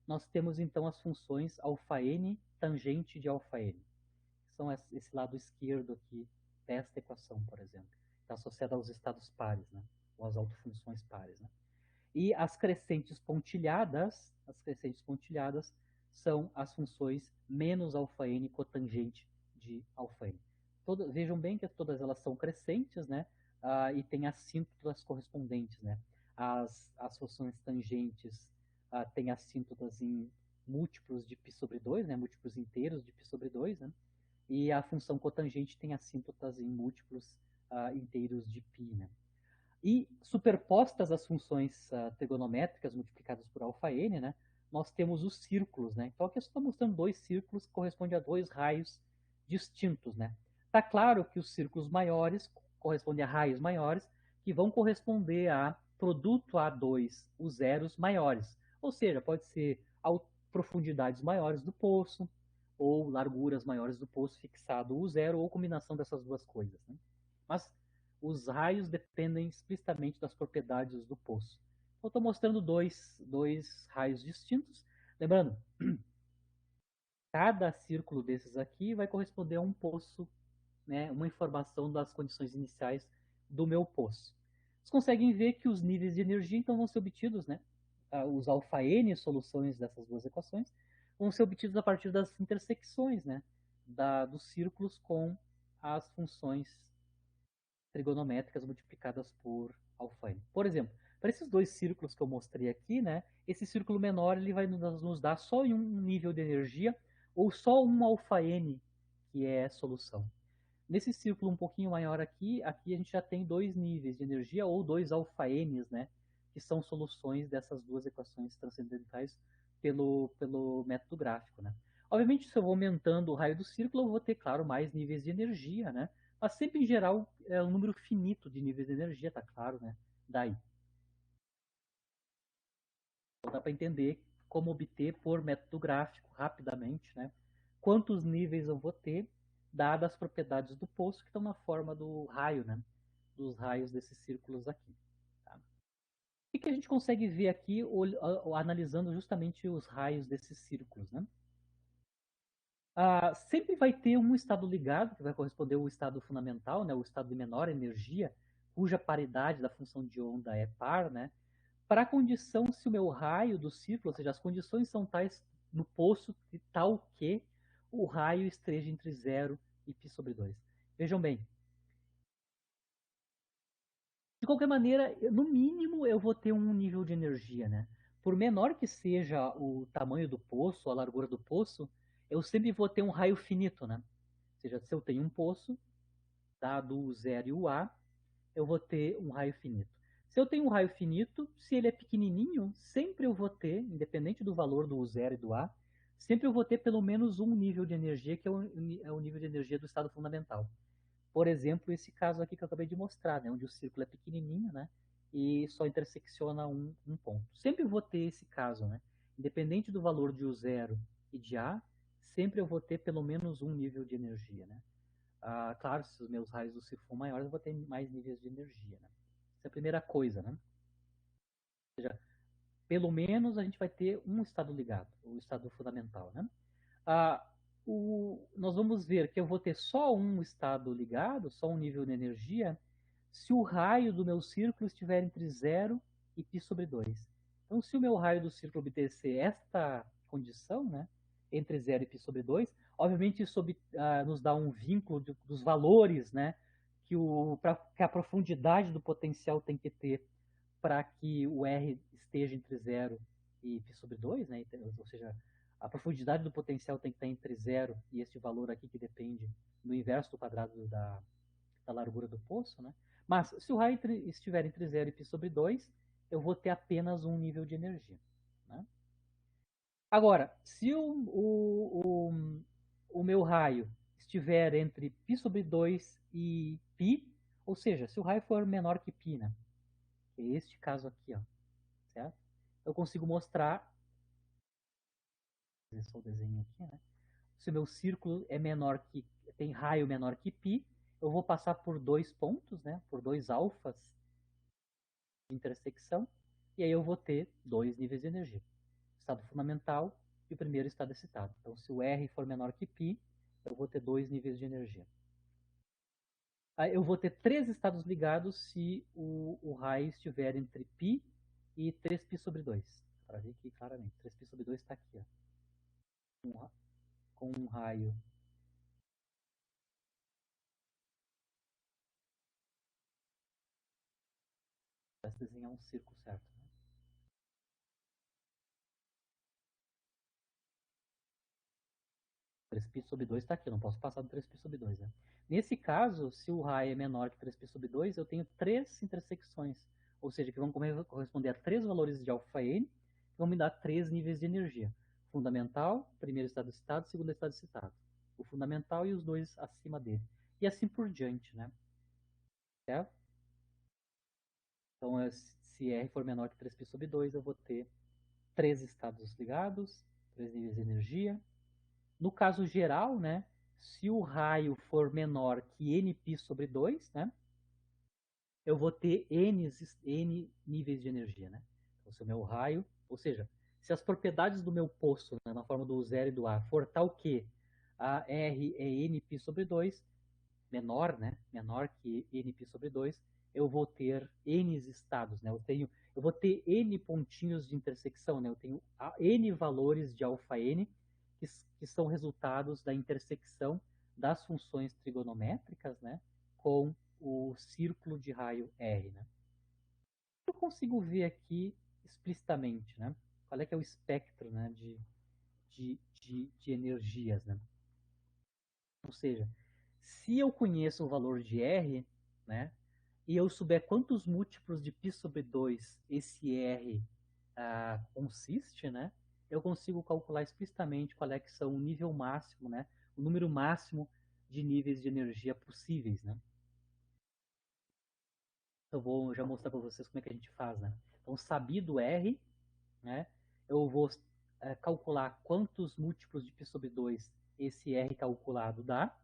nós temos então as funções alfa-N, tangente de alfa-N. São esse lado esquerdo aqui desta equação, por exemplo. Está associada aos estados pares, né? Ou às autofunções pares, né? E as crescentes pontilhadas são as funções menos alfa-n cotangente de alfa-n. Vejam bem que todas elas são crescentes, né? E tem assíntotas correspondentes, né? As funções tangentes têm assíntotas em múltiplos de π sobre 2, né? Múltiplos inteiros de π sobre 2, né? E a função cotangente tem assíntotas em múltiplos inteiros de π, né? E superpostas as funções trigonométricas multiplicadas por alfa-n, né, nós temos os círculos. Né? Então aqui eu estou mostrando dois círculos que correspondem a dois raios distintos. Né? Tá claro que os círculos maiores correspondem a raios maiores, que vão corresponder a produto A2, os zeros maiores. Ou seja, pode ser profundidades maiores do poço, ou larguras maiores do poço fixado o zero, ou combinação dessas duas coisas. Né? Mas os raios dependem explicitamente das propriedades do poço. Então, estou mostrando dois raios distintos. Lembrando, cada círculo desses aqui vai corresponder a um poço, né, uma informação das condições iniciais do meu poço. Vocês conseguem ver que os níveis de energia então vão ser obtidos, né? Os alfa-n soluções dessas duas equações vão ser obtidos a partir das intersecções, né, dos círculos com as funções trigonométricas multiplicadas por alfa-n. Por exemplo, para esses dois círculos que eu mostrei aqui, né, esse círculo menor ele vai nos dar só em um nível de energia ou só um alfa-n, que é solução. Nesse círculo um pouquinho maior aqui a gente já tem dois níveis de energia ou dois alfa-n's, né, que são soluções dessas duas equações transcendentais pelo método gráfico. Né. Obviamente, se eu vou aumentando o raio do círculo, eu vou ter, claro, mais níveis de energia, né? Mas sempre, em geral, é um número finito de níveis de energia, tá claro, né? Daí. Então, dá para entender como obter por método gráfico, rapidamente, né? Quantos níveis eu vou ter, dadas as propriedades do poço, que estão na forma do raio, né? Dos raios desses círculos aqui. Tá? O que a gente consegue ver aqui, analisando justamente os raios desses círculos, né? Sempre vai ter um estado ligado, que vai corresponder ao estado fundamental, né, o estado de menor energia, cuja paridade da função de onda é par, né, para a condição se o meu raio do círculo, ou seja, as condições são tais no poço de tal que o raio esteja entre 0 e π sobre 2. Vejam bem, de qualquer maneira, no mínimo eu vou ter um nível de energia, né? Por menor que seja o tamanho do poço, a largura do poço, eu sempre vou ter um raio finito, né? Ou seja, se eu tenho um poço, dado o zero e o A, eu vou ter um raio finito. Se eu tenho um raio finito, se ele é pequenininho, sempre eu vou ter, independente do valor do zero e do A, sempre eu vou ter pelo menos um nível de energia, que é o nível de energia do estado fundamental. Por exemplo, esse caso aqui que eu acabei de mostrar, né, onde o círculo é pequenininho, né, e só intersecciona um ponto. Sempre vou ter esse caso, né, independente do valor de U0 e de A, sempre eu vou ter pelo menos um nível de energia, né. Claro, se os meus raios do círculo for maiores, eu vou ter mais níveis de energia, né. Essa é a primeira coisa, né. Ou seja, pelo menos a gente vai ter um estado ligado, o estado fundamental, né. Ah, nós vamos ver que eu vou ter só um estado ligado, só um nível de energia, se o raio do meu círculo estiver entre 0 e π sobre 2. Então, se o meu raio do círculo obedecer esta condição, né, entre 0 e π sobre 2, obviamente isso nos dá um vínculo dos valores, né, que a profundidade do potencial tem que ter para que o R esteja entre 0 e π sobre 2, né? Ou seja, a profundidade do potencial tem que estar entre 0 e este valor aqui que depende do inverso do quadrado da largura do poço. Né? Mas se o raio estiver entre 0 e π sobre 2, eu vou ter apenas um nível de energia. Né? Agora, se o meu raio estiver entre π sobre 2 e π, Ou seja, se o raio for menor que π, né, que é este caso aqui, ó, certo? Eu consigo mostrar, só o desenho aqui, né? Se o meu círculo é menor que, tem raio menor que π, eu vou passar por dois pontos, né, por dois alfas de intersecção, e aí eu vou ter dois níveis de energia. Estado fundamental e o primeiro estado excitado. Então, se o R for menor que π, eu vou ter dois níveis de energia. Aí eu vou ter três estados ligados se o raio estiver entre π e 3π sobre 2. Para ver aqui claramente. 3π sobre 2 está aqui, ó, com um raio. Vai desenhar um círculo certo, né? 3π sobre 2 está aqui, eu não posso passar do 3π sobre 2. Né? Nesse caso, se o raio é menor que 3π sobre 2, eu tenho três intersecções, ou seja, que vão corresponder a três valores de αn, que vão me dar três níveis de energia. Fundamental, primeiro estado excitado, segundo estado excitado. O fundamental e os dois acima dele. E assim por diante, né? Certo? Então, se R for menor que 3π sobre 2, eu vou ter três estados ligados, três níveis de energia. No caso geral, né, se o raio for menor que nπ sobre 2, né, eu vou ter n níveis de energia. Né? Então, se o meu raio, ou seja, se as propriedades do meu poço, né, na forma do zero e do A, for tal que a R é nπ sobre 2, menor, né, menor que nπ sobre 2, eu vou ter n estados, né? Eu vou ter n pontinhos de intersecção, né? Eu tenho n valores de αn que são resultados da intersecção das funções trigonométricas, né, com o círculo de raio R, né? Eu consigo ver aqui explicitamente, né? Qual é que é o espectro, né, de energias, né? Ou seja, se eu conheço o valor de R, né, e eu souber quantos múltiplos de π sobre 2 esse R consiste, né, eu consigo calcular explicitamente qual é que são o nível máximo, né, o número máximo de níveis de energia possíveis, né. Eu vou já mostrar para vocês como é que a gente faz, né. Então, sabido R, né, eu vou calcular quantos múltiplos de π sobre 2 esse R calculado dá.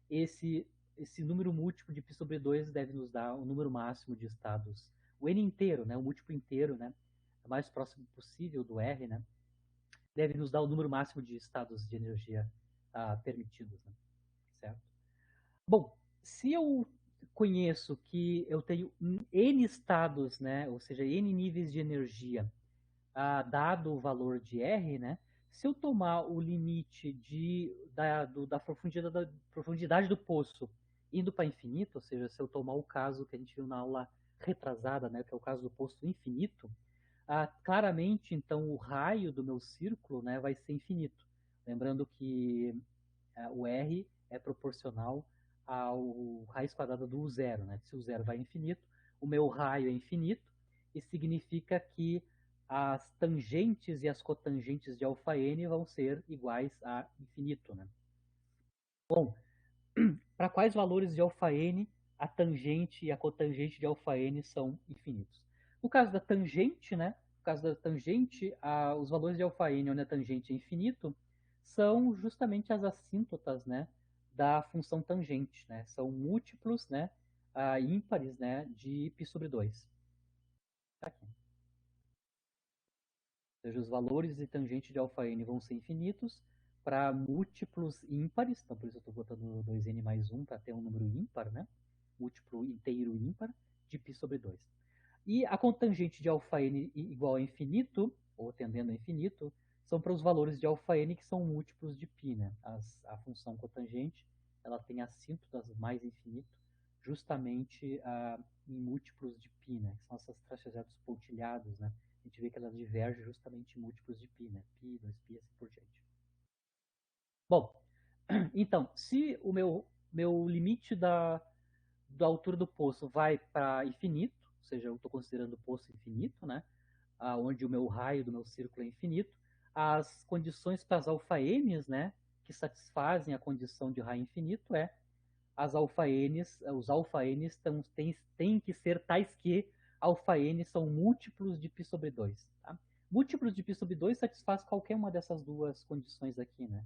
Esse número múltiplo de π sobre 2 deve nos dar o número máximo de estados, o n inteiro, né, o múltiplo inteiro, né, o mais próximo possível do R, né, deve nos dar o número máximo de estados de energia permitidos, né, certo? Bom, se eu conheço que eu tenho n estados, né, ou seja, n níveis de energia, dado o valor de R, né, se eu tomar o limite da profundidade do poço indo para infinito, ou seja, se eu tomar o caso que a gente viu na aula retrasada, né, que é o caso do poço infinito, claramente, então, o raio do meu círculo, né, vai ser infinito. Lembrando que o R é proporcional ao raiz quadrada do zero. Né? Se o zero vai infinito, o meu raio é infinito, e significa que as tangentes e as cotangentes de αn vão ser iguais a infinito. Né? Bom, para quais valores de αn a tangente e a cotangente de αn são infinitos? No caso da tangente, né? No caso da tangente, os valores de αn onde a tangente é infinito são justamente as assíntotas, né, da função tangente, né? São múltiplos, né, ímpares, né, de π sobre 2. Tá aqui. Ou seja, os valores de tangente de αn vão ser infinitos para múltiplos ímpares, então por isso eu estou botando 2n mais 1 para ter um número ímpar, né? Múltiplo inteiro ímpar de π sobre 2. E a cotangente de αn igual a infinito, ou tendendo a infinito, são para os valores de αn que são múltiplos de π, né? A função cotangente, ela tem assíntotas mais infinito, justamente em múltiplos de π, né? Que são essas trajetórias pontilhados, né? A gente vê que ela diverge justamente em múltiplos de π, né? Π, 2π e assim por diante. Bom, então, se o meu limite da altura do poço vai para infinito, ou seja, eu estou considerando o poço infinito, né? Onde o meu raio do meu círculo é infinito, as condições para as alfa-n's, né, que satisfazem a condição de raio infinito os alfa-Ns têm que ser tais que alfa-N são múltiplos de π sobre 2. Tá? Múltiplos de π sobre 2 satisfaz qualquer uma dessas duas condições aqui, né?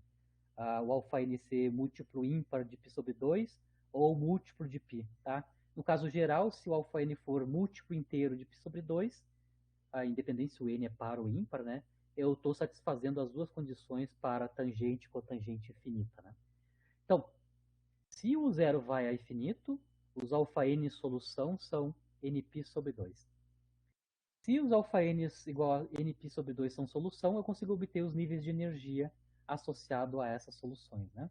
O alfa-N ser múltiplo ímpar de π sobre 2 ou múltiplo de π, tá? No caso geral, se o alfa-N for múltiplo inteiro de π sobre 2, independente se o N é par ou ímpar, né? Eu estou satisfazendo as duas condições para tangente e cotangente infinita, né? Então, se o zero vai a infinito, os alfa-N solução são nπ sobre 2. Se os alfa-Ns igual a nπ sobre 2 são solução, eu consigo obter os níveis de energia associados a essas soluções, né?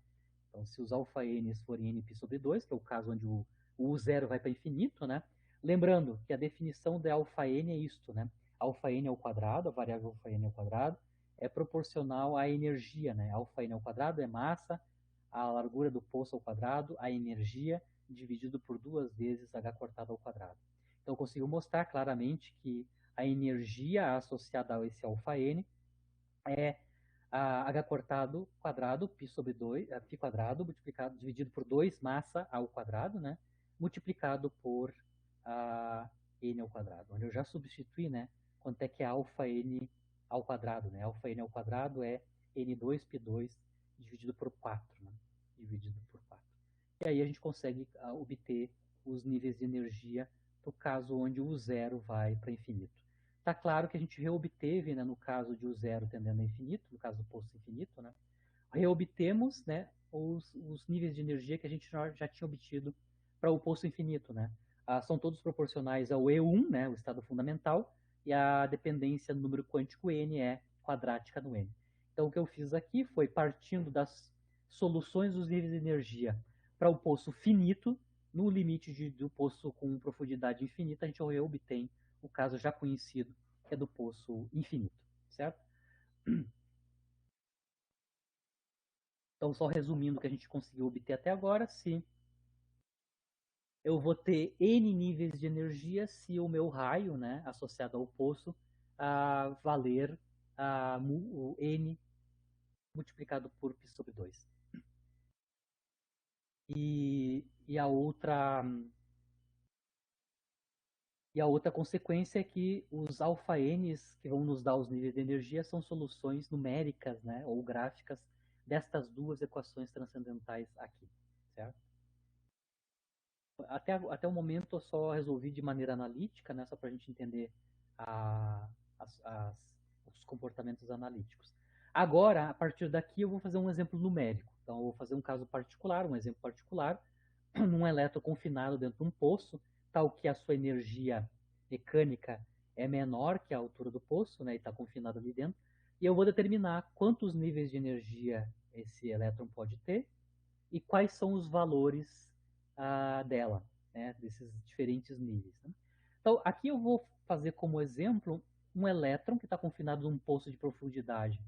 Então, se os alfa-Ns forem nπ sobre 2, que é o caso onde o zero vai para infinito, né? Lembrando que a definição de alfa-N é isto, né? Alfa-N ao quadrado, a variável alfa-N ao quadrado, é proporcional à energia, né? Alfa-N ao quadrado é massa, a largura do poço ao quadrado, a energia, dividido por 2 vezes h cortado ao quadrado. Então, eu consigo mostrar claramente que a energia associada a esse alfa-N é h cortado quadrado, π sobre 2, π quadrado, multiplicado, dividido por 2, massa ao quadrado, né? Multiplicado por n ao quadrado, onde eu já substituí, né? Quanto é que é alfa-n ao quadrado, né? Alfa-n ao quadrado é n2π2 dividido por 4, né? Dividido por 4. E aí a gente consegue obter os níveis de energia no caso onde o zero vai para infinito. Está claro que a gente reobteve, né, no caso de o zero tendendo a infinito, no caso do poço infinito, né, reobtemos, né, os níveis de energia que a gente já tinha obtido para o poço infinito. Né. São todos proporcionais ao E1, né, o estado fundamental, e a dependência do número quântico N é quadrática no N. Então, o que eu fiz aqui foi, partindo das soluções dos níveis de energia para o poço finito, no limite do poço com profundidade infinita, a gente reobtém o caso já conhecido, que é do poço infinito, certo? Então, só resumindo o que a gente conseguiu obter até agora, se eu vou ter N níveis de energia se o meu raio, né, associado ao poço, valer o N multiplicado por π sobre 2. E a outra consequência é que os alfa-Ns que vão nos dar os níveis de energia são soluções numéricas, né, ou gráficas destas duas equações transcendentais aqui, certo? Até o momento eu só resolvi de maneira analítica, né, só para a gente entender a, os comportamentos analíticos. Agora, a partir daqui, eu vou fazer um exemplo numérico. Então, eu vou fazer um caso particular, um exemplo particular, num elétron confinado dentro de um poço, tal que a sua energia mecânica é menor que a altura do poço, né, e está confinado ali dentro, e eu vou determinar quantos níveis de energia esse elétron pode ter e quais são os valores dela, né, desses diferentes níveis. Né? Então, aqui eu vou fazer como exemplo um elétron que está confinado num poço de profundidade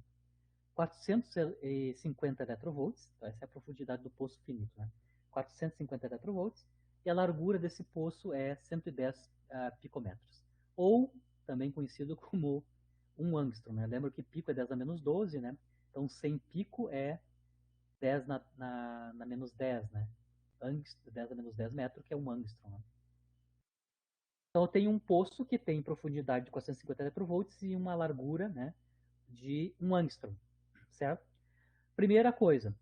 450 eletrovolts, então essa é a profundidade do poço finito, né? 450 eletrovolts, e a largura desse poço é 110 picômetros, ou também conhecido como 1 angstrom, né? Lembra que pico é 10 a menos 12, né? Então 100 pico é 10 na menos 10, né? 10 a menos 10 metros, que é 1 angstrom. Né? Então eu tenho um poço que tem profundidade de 450 eletrovolts e uma largura, né, de 1 angstrom, certo? Primeira coisa,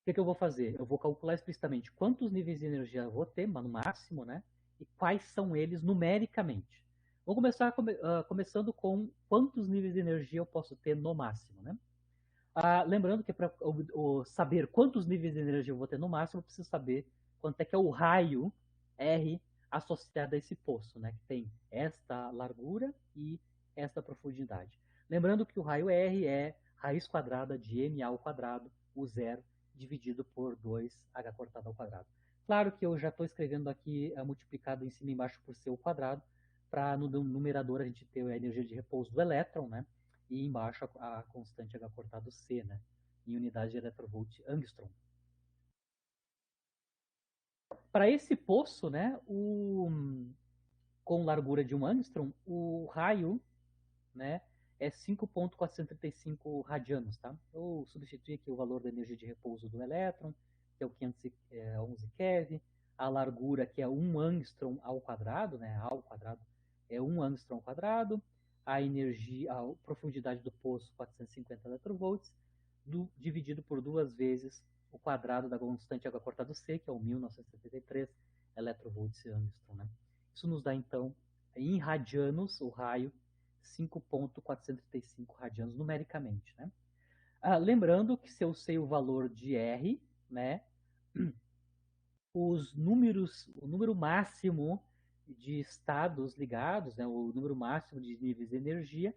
o que eu vou fazer? Eu vou calcular explicitamente quantos níveis de energia eu vou ter, no máximo, né? E quais são eles numericamente. Vou começar começando com quantos níveis de energia eu posso ter no máximo, né? Lembrando que para saber quantos níveis de energia eu vou ter no máximo, eu preciso saber quanto é que é o raio R associado a esse poço, né? Que tem esta largura e esta profundidade. Lembrando que o raio R é raiz quadrada de MA ao quadrado, o zero, dividido por 2h cortado ao quadrado. Claro que eu já estou escrevendo aqui multiplicado em cima e embaixo por C ao quadrado, para no numerador a gente ter a energia de repouso do elétron, né? E embaixo a constante H cortado C, né? Em unidade de electrovolt angstrom. Para esse poço, né, com largura de 1 angstrom, o raio, né, é 5.435 radianos, tá? Eu substituí aqui o valor da energia de repouso do elétron, que é o 511 keV, a largura, que é 1 angstrom ao quadrado, né, ao quadrado, é 1 angstrom ao quadrado, a energia, a profundidade do poço, 450 electrovolts, dividido por 2 vezes o quadrado da constante água cortada C, que é o 1973 electrovolts angstrom, né. Isso nos dá, então, em radianos, o raio, 5.435 radianos numericamente, né. Lembrando que se eu sei o valor de R, né, o número máximo de estados ligados, né, o número máximo de níveis de energia,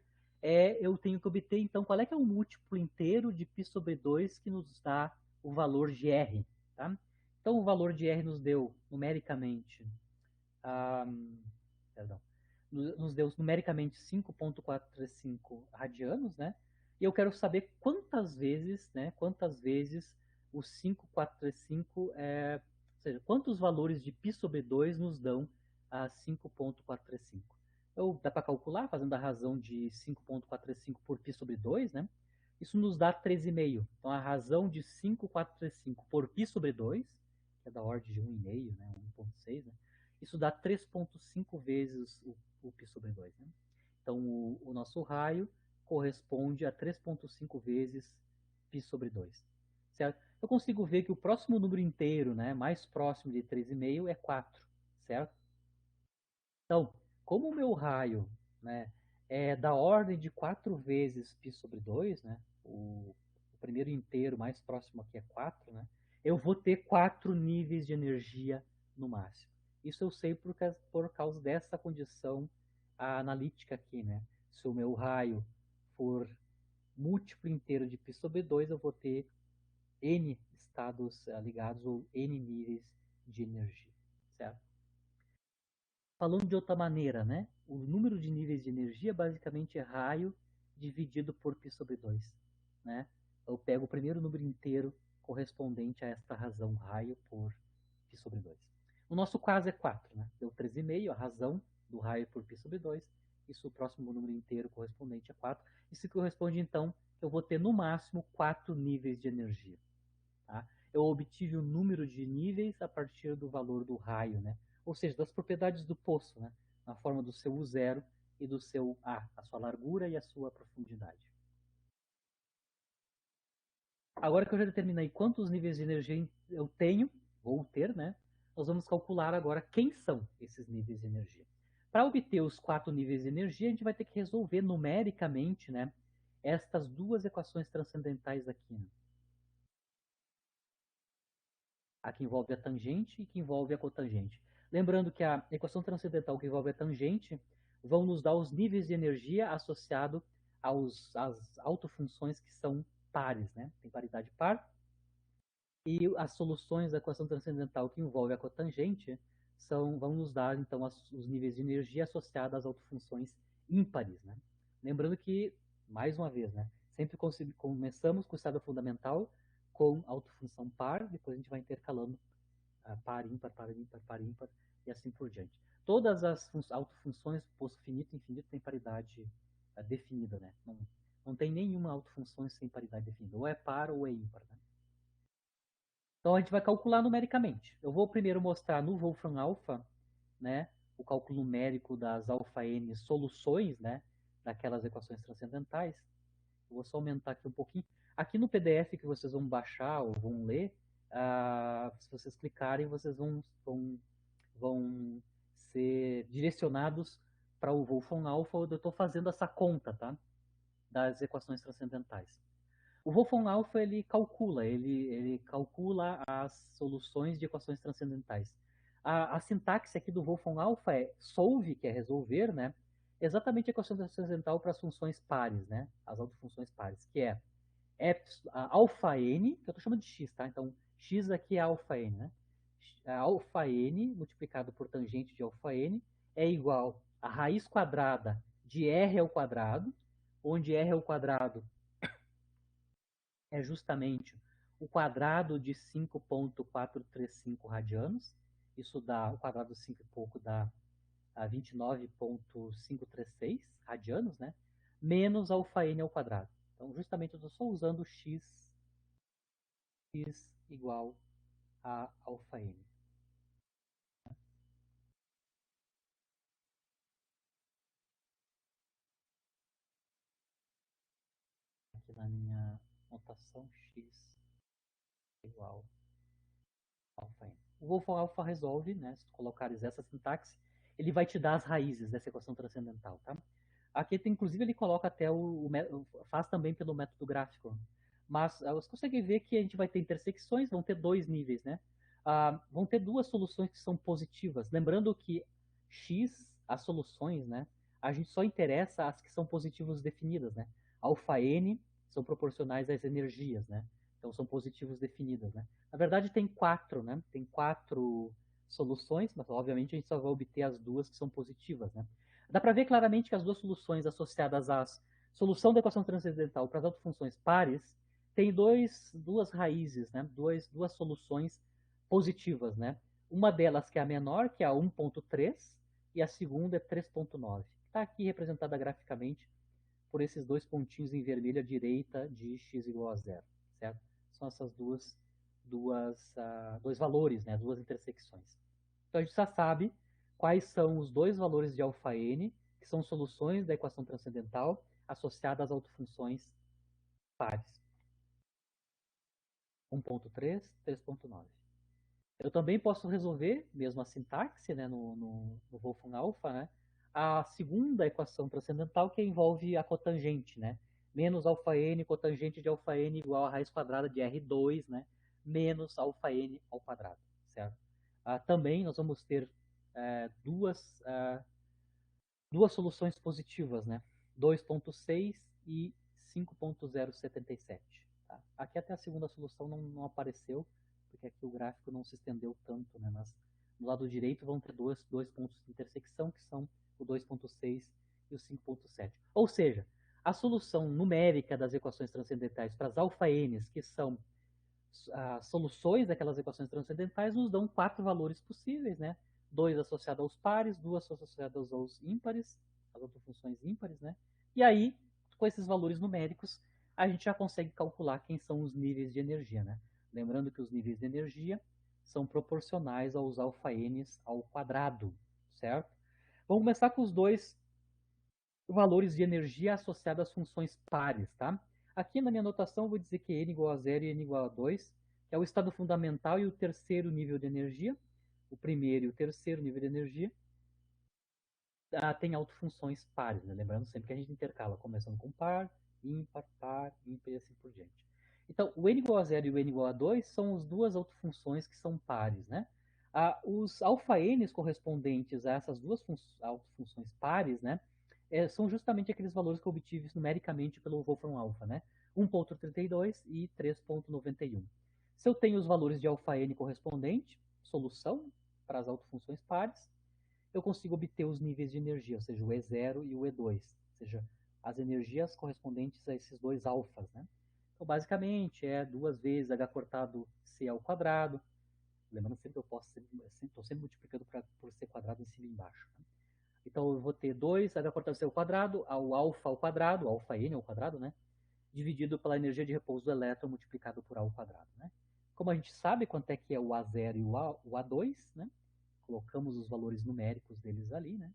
eu tenho que obter, então, qual é que é o múltiplo inteiro de π sobre 2 que nos dá o valor de R. Tá? Então, o valor de R nos deu numericamente, perdão, nos deu numericamente 5.435 radianos, né? E eu quero saber quantas vezes o 5.435 ou seja, quantos valores de π sobre 2 nos dão a 5.435. Dá para calcular, fazendo a razão de 5.435 por π sobre 2, né? Isso nos dá 13,5. Então, a razão de 5.435 por π sobre 2, que é da ordem de 1,5, né? 1,6, né? Isso dá 3,5 vezes o π sobre 2. Né? Então, o nosso raio corresponde a 3,5 vezes π sobre 2. Certo? Eu consigo ver que o próximo número inteiro, né, mais próximo de 3,5 é 4. Certo? Então, como o meu raio, né, é da ordem de 4 vezes π sobre 2, né, o primeiro inteiro mais próximo aqui é 4, né, eu vou ter 4 níveis de energia no máximo. Isso eu sei por causa dessa condição analítica aqui. Né? Se o meu raio for múltiplo inteiro de π sobre 2, eu vou ter N estados ligados ou N níveis de energia. Certo? Falando de outra maneira, né? O número de níveis de energia basicamente é raio dividido por π sobre 2. Né? Eu pego o primeiro número inteiro correspondente a esta razão, raio por π sobre 2. No nosso caso é 4, né? Deu 13,5, a razão do raio por π sobre 2. Isso, o próximo número inteiro correspondente a 4. Isso corresponde, então, eu vou ter no máximo 4 níveis de energia. Tá? Eu obtive o número de níveis a partir do valor do raio, né? Ou seja, das propriedades do poço, né? Na forma do seu U0 e do seu A sua largura e a sua profundidade. Agora que eu já determinei quantos níveis de energia eu tenho, vou ter, né? Nós vamos calcular agora quem são esses níveis de energia. Para obter os 4 níveis de energia, a gente vai ter que resolver numericamente, né, estas duas equações transcendentais aqui. Né? A que envolve a tangente e que envolve a cotangente. Lembrando que a equação transcendental que envolve a tangente vão nos dar os níveis de energia associados às autofunções que são pares, né? Tem paridade par. E as soluções da equação transcendental que envolve a cotangente vão nos dar, então, os níveis de energia associados às autofunções ímpares. Né? Lembrando que, mais uma vez, né, sempre começamos com o estado fundamental com autofunção par, depois a gente vai intercalando par, ímpar, par, ímpar, par, ímpar, e assim por diante. Todas as autofunções, posto finito e infinito, têm paridade definida. Né? Não tem nenhuma autofunção sem paridade definida. Ou é par ou é ímpar. Né? Então a gente vai calcular numericamente. Eu vou primeiro mostrar no Wolfram Alpha, né, o cálculo numérico das alfa n soluções, né, daquelas equações transcendentais. Eu vou só aumentar aqui um pouquinho. Aqui no PDF que vocês vão baixar ou vão ler, se vocês clicarem, vocês vão ser direcionados para o Wolfram Alpha, onde eu estou fazendo essa conta, tá, das equações transcendentais. O Wolfram Alpha ele calcula as soluções de equações transcendentais. A sintaxe aqui do Wolfram Alpha é solve, que é resolver, né? Exatamente a equação transcendental para as funções pares, né? As autofunções pares, que é alfa n, que eu estou chamando de x, tá? Então, x aqui é alfa n, né? Alfa n multiplicado por tangente de alfa n é igual a raiz quadrada de r ao quadrado, onde r ao quadrado é justamente o quadrado de 5.435 radianos. Isso dá, o quadrado de 5 e pouco dá 29.536 radianos, né? Menos alfa n ao quadrado. Então, justamente, eu estou só usando x igual a alfa N. Aqui na minha notação x igual alfa N. O Wolfram Alpha resolve, né, se tu colocares essa sintaxe, ele vai te dar as raízes dessa equação transcendental, tá? Aqui, inclusive, ele coloca até faz também pelo método gráfico. Mas você consegue ver que a gente vai ter intersecções, vão ter dois níveis, né? Vão ter duas soluções que são positivas. Lembrando que x, as soluções, né? A gente só interessa as que são positivos definidas, né? Alfa n são proporcionais às energias, né? Então são positivos definidas, né? Na verdade tem quatro, né? Tem quatro soluções, mas obviamente a gente só vai obter as duas que são positivas, né? Dá para ver claramente que as duas soluções associadas à solução da equação transcendental para as autofunções pares têm duas raízes, né? Duas soluções positivas, né? Uma delas que é a menor, que é a 1.3, e a segunda é 3.9. Está aqui representada graficamente por esses dois pontinhos em vermelho à direita de x igual a zero, certo? São essas dois valores, né? Duas intersecções. Então a gente já sabe quais são os dois valores de alfa n, que são soluções da equação transcendental associadas a autofunções pares. 1.3, 3.9. Eu também posso resolver, mesmo a sintaxe, né, no Wolfram Alpha, né, a segunda equação transcendental que envolve a cotangente, né, menos alfa n, cotangente de alfa n igual a raiz quadrada de R2, né, menos alfa n ao quadrado, certo? Também nós vamos ter duas soluções positivas, né? 2.6 e 5.077. Tá? Aqui até a segunda solução não apareceu, porque aqui o gráfico não se estendeu tanto, né? Mas no lado direito vão ter dois pontos de intersecção, que são o 2.6 e o 5.7. Ou seja, a solução numérica das equações transcendentais para as alfa n's, que são as soluções daquelas equações transcendentais, nos dão quatro valores possíveis, né? Dois associados aos pares, duas associadas aos ímpares, as autofunções ímpares, né? E aí, com esses valores numéricos, a gente já consegue calcular quem são os níveis de energia, né? Lembrando que os níveis de energia são proporcionais aos alfa n's ao quadrado, certo? Vamos começar com os dois valores de energia associados às funções pares, tá? Aqui na minha anotação eu vou dizer que n igual a 0 e n igual a 2, que é o estado fundamental e o terceiro nível de energia. O primeiro e o terceiro nível de energia tem autofunções pares, né? Lembrando sempre que a gente intercala, começando com par, ímpar, ímpar e assim por diante. Então, o n igual a 0 e o n igual a 2 são as duas autofunções que são pares, né? Os alfa n's correspondentes a essas duas autofunções pares, né? São justamente aqueles valores que eu obtive numericamente pelo Wolfram Alpha, né? 1.32 e 3.91. Se eu tenho os valores de alfa n correspondente, solução para as autofunções pares, eu consigo obter os níveis de energia, ou seja, o E0 e o E2, ou seja, as energias correspondentes a esses dois alfas, né? Então, basicamente, é 2 vezes h cortado c ao quadrado. Lembrando sempre que eu posso estou sempre multiplicando por c quadrado em cima e embaixo. Né? Então, eu vou ter 2 h cortado c ao quadrado, ao alfa ao quadrado, alfa n ao quadrado, né? Dividido pela energia de repouso do elétron multiplicado por a ao quadrado, né? Como a gente sabe quanto é que é o A0 e o A2, né? Colocamos os valores numéricos deles ali, né?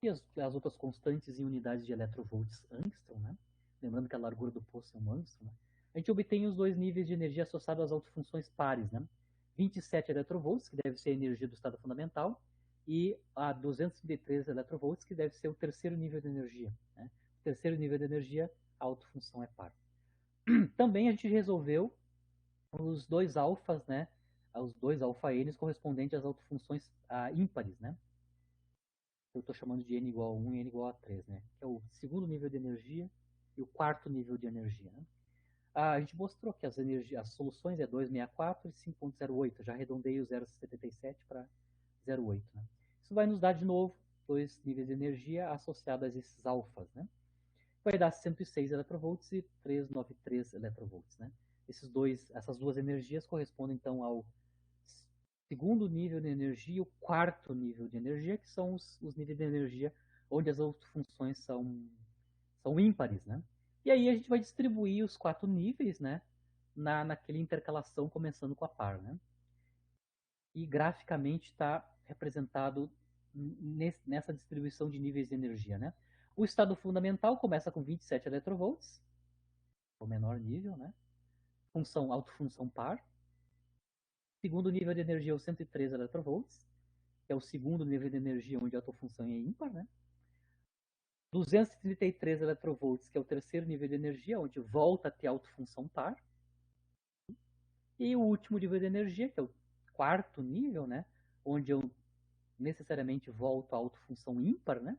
E as outras constantes em unidades de electrovolts angstrom, né? Lembrando que a largura do poço é um angstrom, né? A gente obtém os dois níveis de energia associados às autofunções pares, né? 27 electrovolts, que deve ser a energia do estado fundamental, e a 233 electrovolts, que deve ser o terceiro nível de energia. Né? O terceiro nível de energia, a autofunção é par. Também a gente resolveu os dois alfas, né? Os dois alfa n's correspondentes às autofunções ímpares, né? Eu estou chamando de n igual a 1 e n igual a 3, né? Que é o segundo nível de energia e o quarto nível de energia. Né? A gente mostrou que as soluções é 264 e 5.08. Já arredondei o 0,77 para 0,8. Né? Isso vai nos dar, de novo, dois níveis de energia associados a esses alfas. Né? Vai dar 106 electrovolts e 393 electrovolts. Né? Essas duas energias correspondem, então, ao segundo nível de energia e o quarto nível de energia, que são os níveis de energia onde as autofunções são ímpares, né? E aí a gente vai distribuir os 4 níveis, né, naquela intercalação começando com a par, né? E graficamente está representado nessa distribuição de níveis de energia, né? O estado fundamental começa com 27 electrovolts, o menor nível, né? Função autofunção par. Segundo nível de energia é o 103 electrovolts, que é o segundo nível de energia onde a autofunção é ímpar, né? 233 electrovolts, que é o terceiro nível de energia, onde volta a ter autofunção par. E o último nível de energia, que é o quarto nível, né? Onde eu necessariamente volto à autofunção ímpar, né?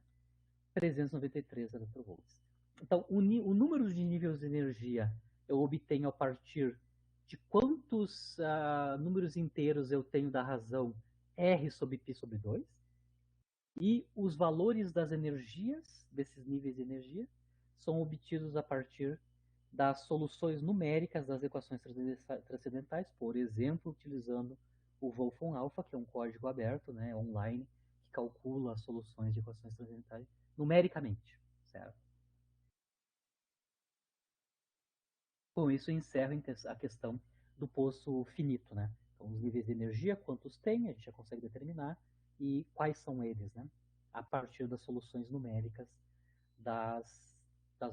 393 electrovolts. Então, o número de níveis de energia eu obtenho a partir de quantos números inteiros eu tenho da razão R sobre π sobre 2, e os valores das energias, desses níveis de energia, são obtidos a partir das soluções numéricas das equações transcendentais, por exemplo, utilizando o Wolfram Alpha, que é um código aberto, né, online, que calcula as soluções de equações transcendentais numericamente, certo? Com isso, eu encerro a questão do poço finito, né? Então, os níveis de energia, quantos tem, a gente já consegue determinar, e quais são eles, né? A partir das soluções numéricas das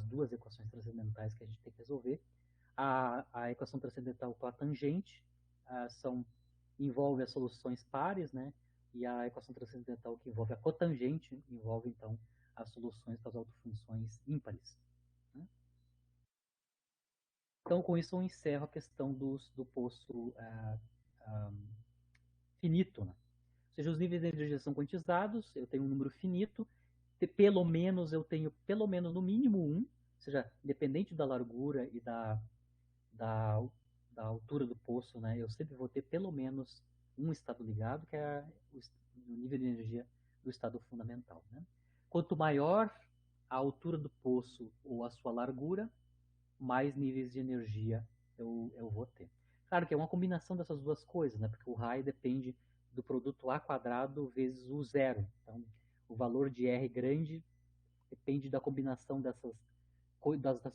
duas equações transcendentais que a gente tem que resolver. A equação transcendental com a tangente envolve as soluções pares, né? E a equação transcendental que envolve a cotangente envolve, então, as soluções das autofunções ímpares, né? Então, com isso, eu encerro a questão do poço finito, né? Ou seja, os níveis de energia são quantizados, eu tenho um número finito, pelo menos eu tenho pelo menos no mínimo um, ou seja, independente da largura e da, da altura do poço, né, eu sempre vou ter pelo menos um estado ligado, que é o nível de energia do estado fundamental, né? Quanto maior a altura do poço ou a sua largura, mais níveis de energia eu vou ter. Claro que é uma combinação dessas duas coisas, né? Porque o raio depende do produto A quadrado vezes o zero. Então, o valor de R grande depende da combinação das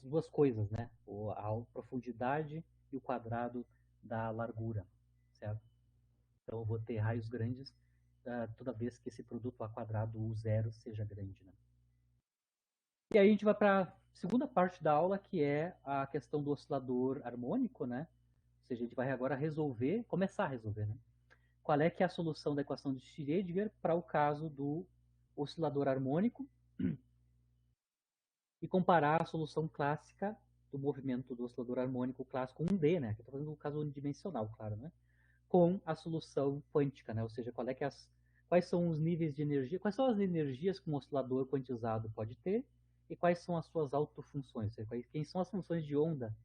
duas coisas, né? A profundidade e o quadrado da largura, certo? Então, eu vou ter raios grandes toda vez que esse produto A quadrado, o zero, seja grande, né? E aí a gente vai para a segunda parte da aula, que é a questão do oscilador harmônico, né? Ou seja, a gente vai agora começar a resolver, né? Qual é que é a solução da equação de Schrödinger para o caso do oscilador harmônico e comparar a solução clássica do movimento do oscilador harmônico clássico 1D, né? Que eu estou fazendo o caso unidimensional, claro, né? Com a solução quântica, né? Ou seja, quais são os níveis de energia, quais são as energias que um oscilador quantizado pode ter e quais são as suas autofunções, quem são as funções de onda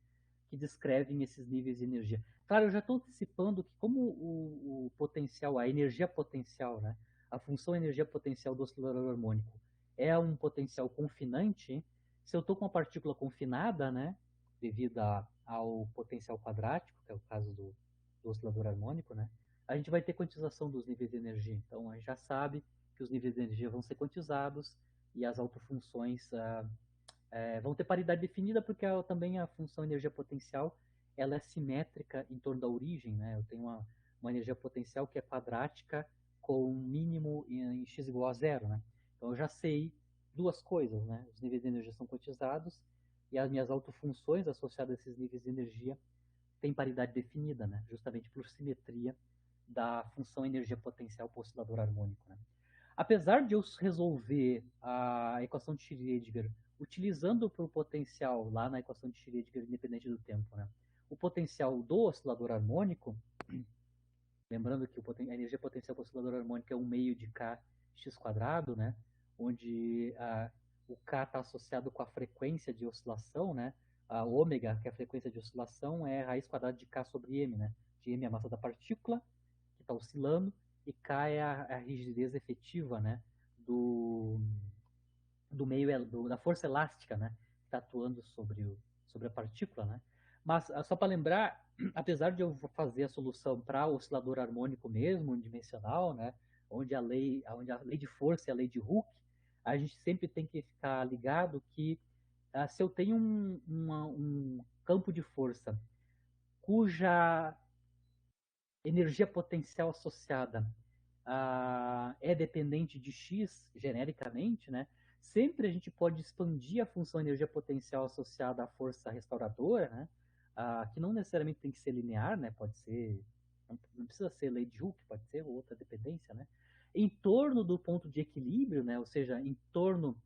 que descrevem esses níveis de energia. Claro, eu já estou antecipando que como o potencial, a energia potencial, né, a função energia potencial do oscilador harmônico é um potencial confinante, se eu estou com uma partícula confinada, né, devido ao potencial quadrático, que é o caso do oscilador harmônico, né, a gente vai ter quantização dos níveis de energia. Então, a gente já sabe que os níveis de energia vão ser quantizados e as autofunções vão ter paridade definida porque também a função energia potencial ela é simétrica em torno da origem, né? Eu tenho uma energia potencial que é quadrática com um mínimo em x igual a zero, né? Então eu já sei duas coisas, né? Os níveis de energia são quantizados e as minhas autofunções associadas a esses níveis de energia têm paridade definida, né? Justamente por simetria da função energia potencial para o oscilador harmônico, né? Apesar de eu resolver a equação de Schrödinger utilizando para o potencial lá na equação de Schrödinger independente do tempo, né? O potencial do oscilador harmônico, lembrando que a energia potencial do oscilador harmônico é 1 meio de k x quadrado, né? Onde o k está associado com a frequência de oscilação, né? A ômega, que é a frequência de oscilação, é raiz quadrada de k sobre m, né? De m é a massa da partícula, que está oscilando, e K é a rigidez efetiva, né, do meio, da força elástica, né, que está atuando sobre a partícula, né. Mas, só para lembrar, apesar de eu fazer a solução para o oscilador harmônico mesmo, unidimensional, né, onde a lei de força é a lei de Hooke, a gente sempre tem que ficar ligado que se eu tenho um campo de força cuja energia potencial associada é dependente de X, genericamente, né? Sempre a gente pode expandir a função energia potencial associada à força restauradora, né? Que não necessariamente tem que ser linear, né? Pode ser, não precisa ser lei de Hooke, pode ser outra dependência, né? Em torno do ponto de equilíbrio, né? Ou seja, em torno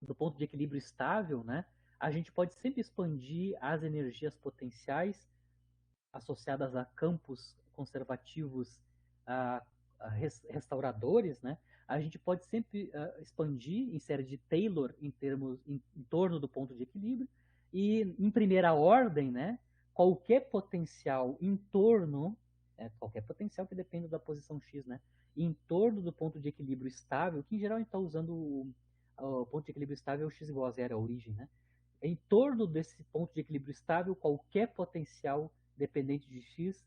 do ponto de equilíbrio estável, né? A gente pode sempre expandir as energias potenciais associadas a campos conservativos restauradores, né? A gente pode sempre expandir em série de Taylor em torno do ponto de equilíbrio e em primeira ordem, né? Qualquer potencial em torno, qualquer potencial que dependa da posição x, né? Em torno do ponto de equilíbrio estável, que em geral a gente está usando o ponto de equilíbrio estável é o x igual a zero, a origem, né? Em torno desse ponto de equilíbrio estável, qualquer potencial dependente de x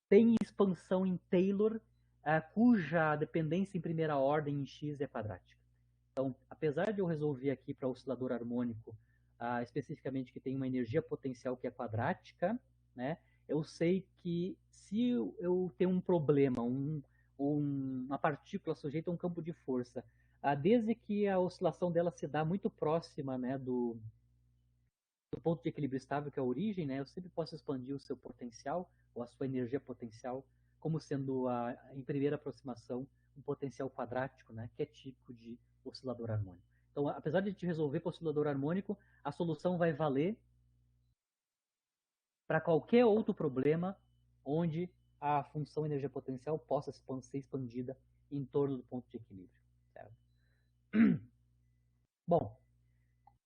tem expansão em Taylor, cuja dependência em primeira ordem em x é quadrática. Então, apesar de eu resolver aqui para oscilador harmônico, especificamente que tem uma energia potencial que é quadrática, né, eu sei que se eu tenho um problema, uma partícula sujeita a um campo de força, desde que a oscilação dela se dá muito próxima, né, do ponto de equilíbrio estável, que é a origem, né, eu sempre posso expandir o seu potencial, ou a sua energia potencial, como sendo, em primeira aproximação, um potencial quadrático, né, que é típico de oscilador harmônico. Então, apesar de a gente resolver para oscilador harmônico, a solução vai valer para qualquer outro problema onde a função energia potencial possa ser expandida em torno do ponto de equilíbrio. Certo? Bom,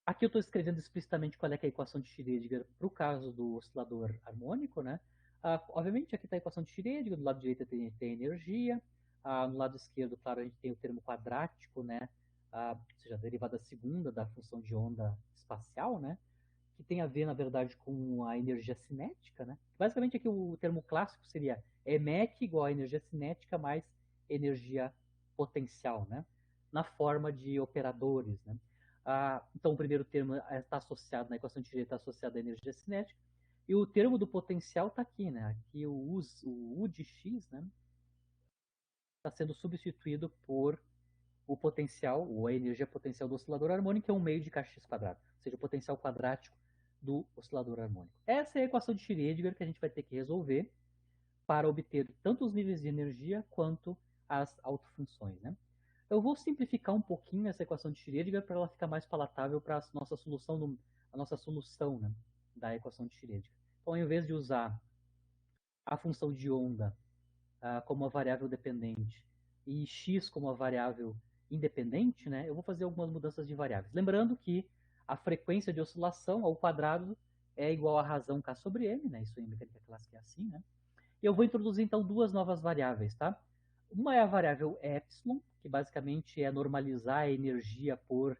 aqui eu estou escrevendo explicitamente qual é, a equação de Schrödinger para o caso do oscilador harmônico, né? Obviamente aqui está a equação de Schrödinger, do lado direito tem energia, no lado esquerdo, claro, a gente tem o termo quadrático, né? Ou seja, a derivada segunda da função de onda espacial, né? Que tem a ver, na verdade, com a energia cinética, né? Basicamente aqui o termo clássico seria EMEC igual a energia cinética mais energia potencial, né? Na forma de operadores, né? Então o primeiro termo está associado, na equação de Schrödinger está associado à energia cinética, e o termo do potencial está aqui, né? Aqui o U de x, né? Está sendo substituído por o potencial, ou a energia potencial do oscilador harmônico, é um meio de kx quadrado, ou seja, o potencial quadrático do oscilador harmônico. Essa é a equação de Schrödinger que a gente vai ter que resolver para obter tanto os níveis de energia quanto as autofunções, né? Eu vou simplificar um pouquinho essa equação de Schrödinger para ela ficar mais palatável para a nossa solução, né, da equação de Schrödinger. Então, ao invés de usar a função de onda como uma variável dependente e x como uma variável independente, né, eu vou fazer algumas mudanças de variáveis. Lembrando que a frequência de oscilação ao quadrado é igual a razão k sobre m, né, isso em mecânica clássica é assim, né? E eu vou introduzir então duas novas variáveis, tá? Uma é a variável epsilon, que basicamente é normalizar a energia por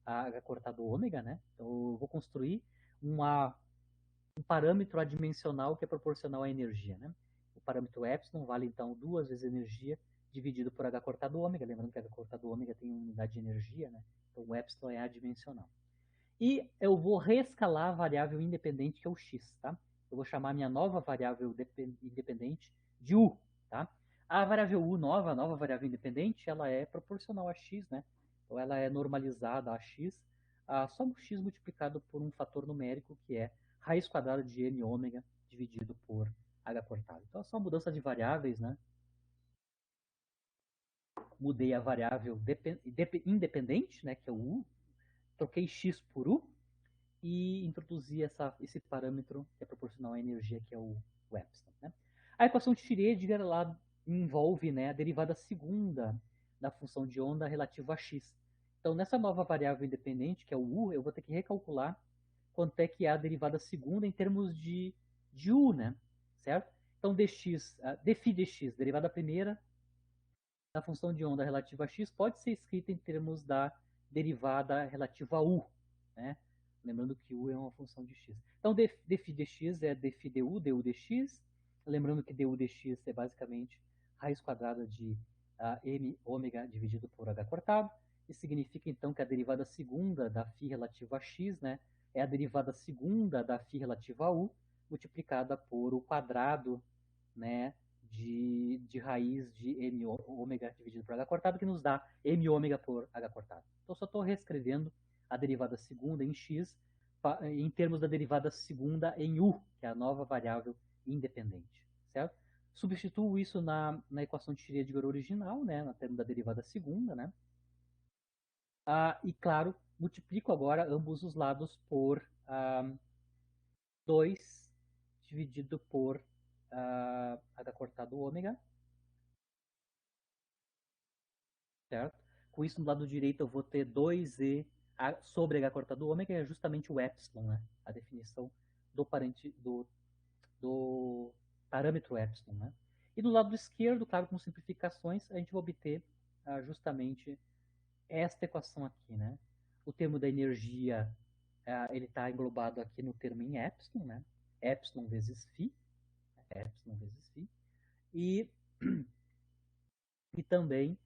h cortado ômega, né? Então eu vou construir um parâmetro adimensional que é proporcional à energia, né? O parâmetro epsilon vale então 2 vezes energia dividido por h cortado ômega, lembrando que h cortado ômega tem unidade de energia, né? Então o epsilon é adimensional. E eu vou reescalar a variável independente, que é o x, tá? Eu vou chamar minha nova variável independente de u, tá? A variável u nova, a nova variável independente, ela é proporcional a x, né? Então ela é normalizada a x, só o x multiplicado por um fator numérico, que é raiz quadrada de m ômega dividido por h cortado. Então é só mudança de variáveis, né? Mudei a variável independente, né, que é o u, troquei x por u, e introduzir esse parâmetro que é proporcional à energia, que é o epsilon. Né? A equação de Schrödinger ela envolve, né, a derivada segunda da função de onda relativa a x. Então, nessa nova variável independente, que é o u, eu vou ter que recalcular quanto é que é a derivada segunda em termos de u, né? Certo? Então, dx, dφ dx, derivada primeira da função de onda relativa a x, pode ser escrita em termos da derivada relativa a u, né? Lembrando que u é uma função de x. Então, dφ dx é dφ du, du dx. Lembrando que du dx é basicamente raiz quadrada de m ômega dividido por h cortado. que significa então que a derivada segunda da φ relativa a x, né, é a derivada segunda da φ relativa a u, multiplicada por o quadrado, né, de raiz de m ômega dividido por h cortado, que nos dá m ômega por h cortado. Então, só estou reescrevendo a derivada segunda em x em termos da derivada segunda em u, que é a nova variável independente, certo? Substituo isso na equação de Schrödinger original, né, na termo da derivada segunda, né? E, claro, multiplico agora ambos os lados por 2 dividido por h cortado ômega, certo? Com isso, no lado direito, eu vou ter 2e sobre h cortado ômega, que é justamente o epsilon, né? A definição do parâmetro epsilon, né? E do lado esquerdo, claro, com simplificações, a gente vai obter justamente esta equação aqui, né? O termo da energia, ele está englobado aqui no termo em epsilon, né? Epsilon vezes φ, epsilon vezes φ. E também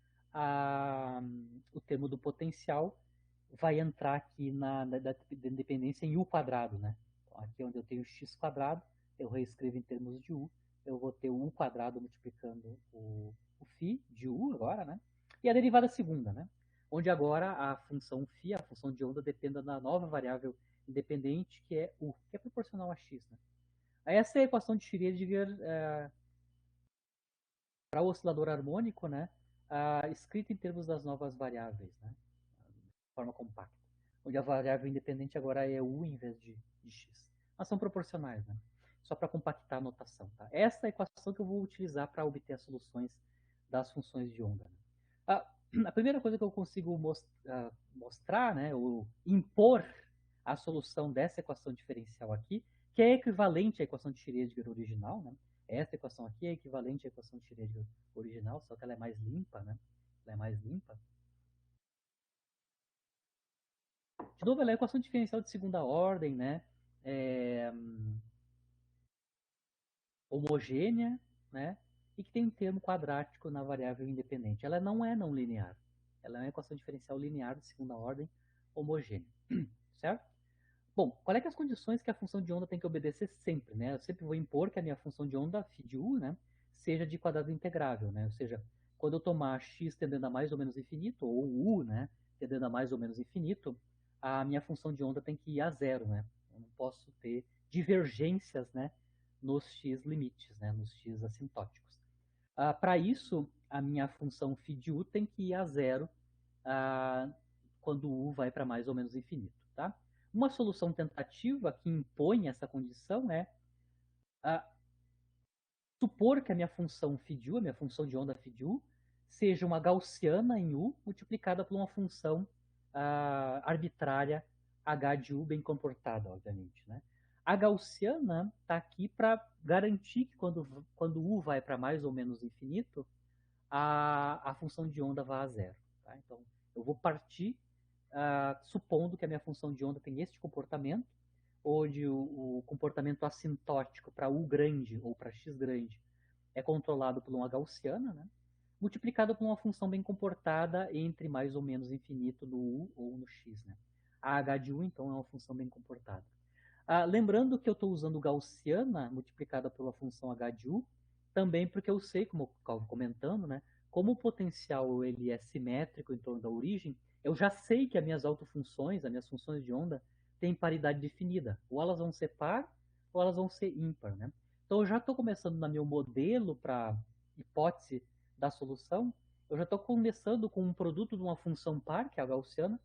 o termo do potencial vai entrar aqui da dependência em u quadrado, né? Então, aqui onde eu tenho x quadrado, eu reescrevo em termos de u, eu vou ter o u quadrado multiplicando o φ de u agora, né? E a derivada segunda, né? Onde agora a função φ, a função de onda, dependa da nova variável independente, que é u, que é proporcional a x, né? Essa é a equação de Schrödinger para o oscilador harmônico, né? Escrita em termos das novas variáveis, né? De forma compacta. Onde a variável independente agora é u em vez de x. Mas são proporcionais, né? Só para compactar a notação, tá? Essa é a equação que eu vou utilizar para obter as soluções das funções de onda. Né? A primeira coisa que eu consigo mostrar, né, ou impor a solução dessa equação diferencial aqui, que é equivalente à equação de Schrödinger original, né? Essa equação aqui é equivalente à equação de Schrödinger original, só que ela é mais limpa, né? Ela é mais limpa. De novo, ela é equação diferencial de segunda ordem, né? Homogênea, né? E que tem um termo quadrático na variável independente. Ela não é não linear. Ela é uma equação diferencial linear de segunda ordem homogênea, certo? Bom, qual é que é as condições que a função de onda tem que obedecer sempre, né? Eu sempre vou impor que a minha função de onda, φ de u, né, seja de quadrado integrável, né? Ou seja, quando eu tomar x tendendo a mais ou menos infinito, ou u, né, tendendo a mais ou menos infinito, a minha função de onda tem que ir a zero, né? Eu não posso ter divergências, né, nos x limites, né, nos x assintóticos. Para isso, a minha função φ de u tem que ir a zero quando u vai para mais ou menos infinito, tá? Uma solução tentativa que impõe essa condição é supor que a minha função φ de u, a minha função de onda φ de u, seja uma gaussiana em u multiplicada por uma função arbitrária h de u bem comportada, obviamente, né? A gaussiana está aqui para garantir que quando u vai para mais ou menos infinito, a função de onda vá a zero. Tá? Então, eu vou partir supondo que a minha função de onda tem este comportamento, onde o comportamento assintótico para u grande ou para x grande é controlado por uma gaussiana, né? Multiplicado por uma função bem comportada entre mais ou menos infinito no u ou no x. Né? A h de u, então, é uma função bem comportada. Lembrando que eu estou usando gaussiana multiplicada pela função h de u, também porque eu sei, como eu estava comentando, né, como o potencial ele é simétrico em torno da origem, eu já sei que as minhas autofunções, as minhas funções de onda, têm paridade definida. Ou elas vão ser par, ou elas vão ser ímpar. Né? Então eu já estou começando no meu modelo para hipótese da solução, eu já estou começando com um produto de uma função par, que é a gaussiana,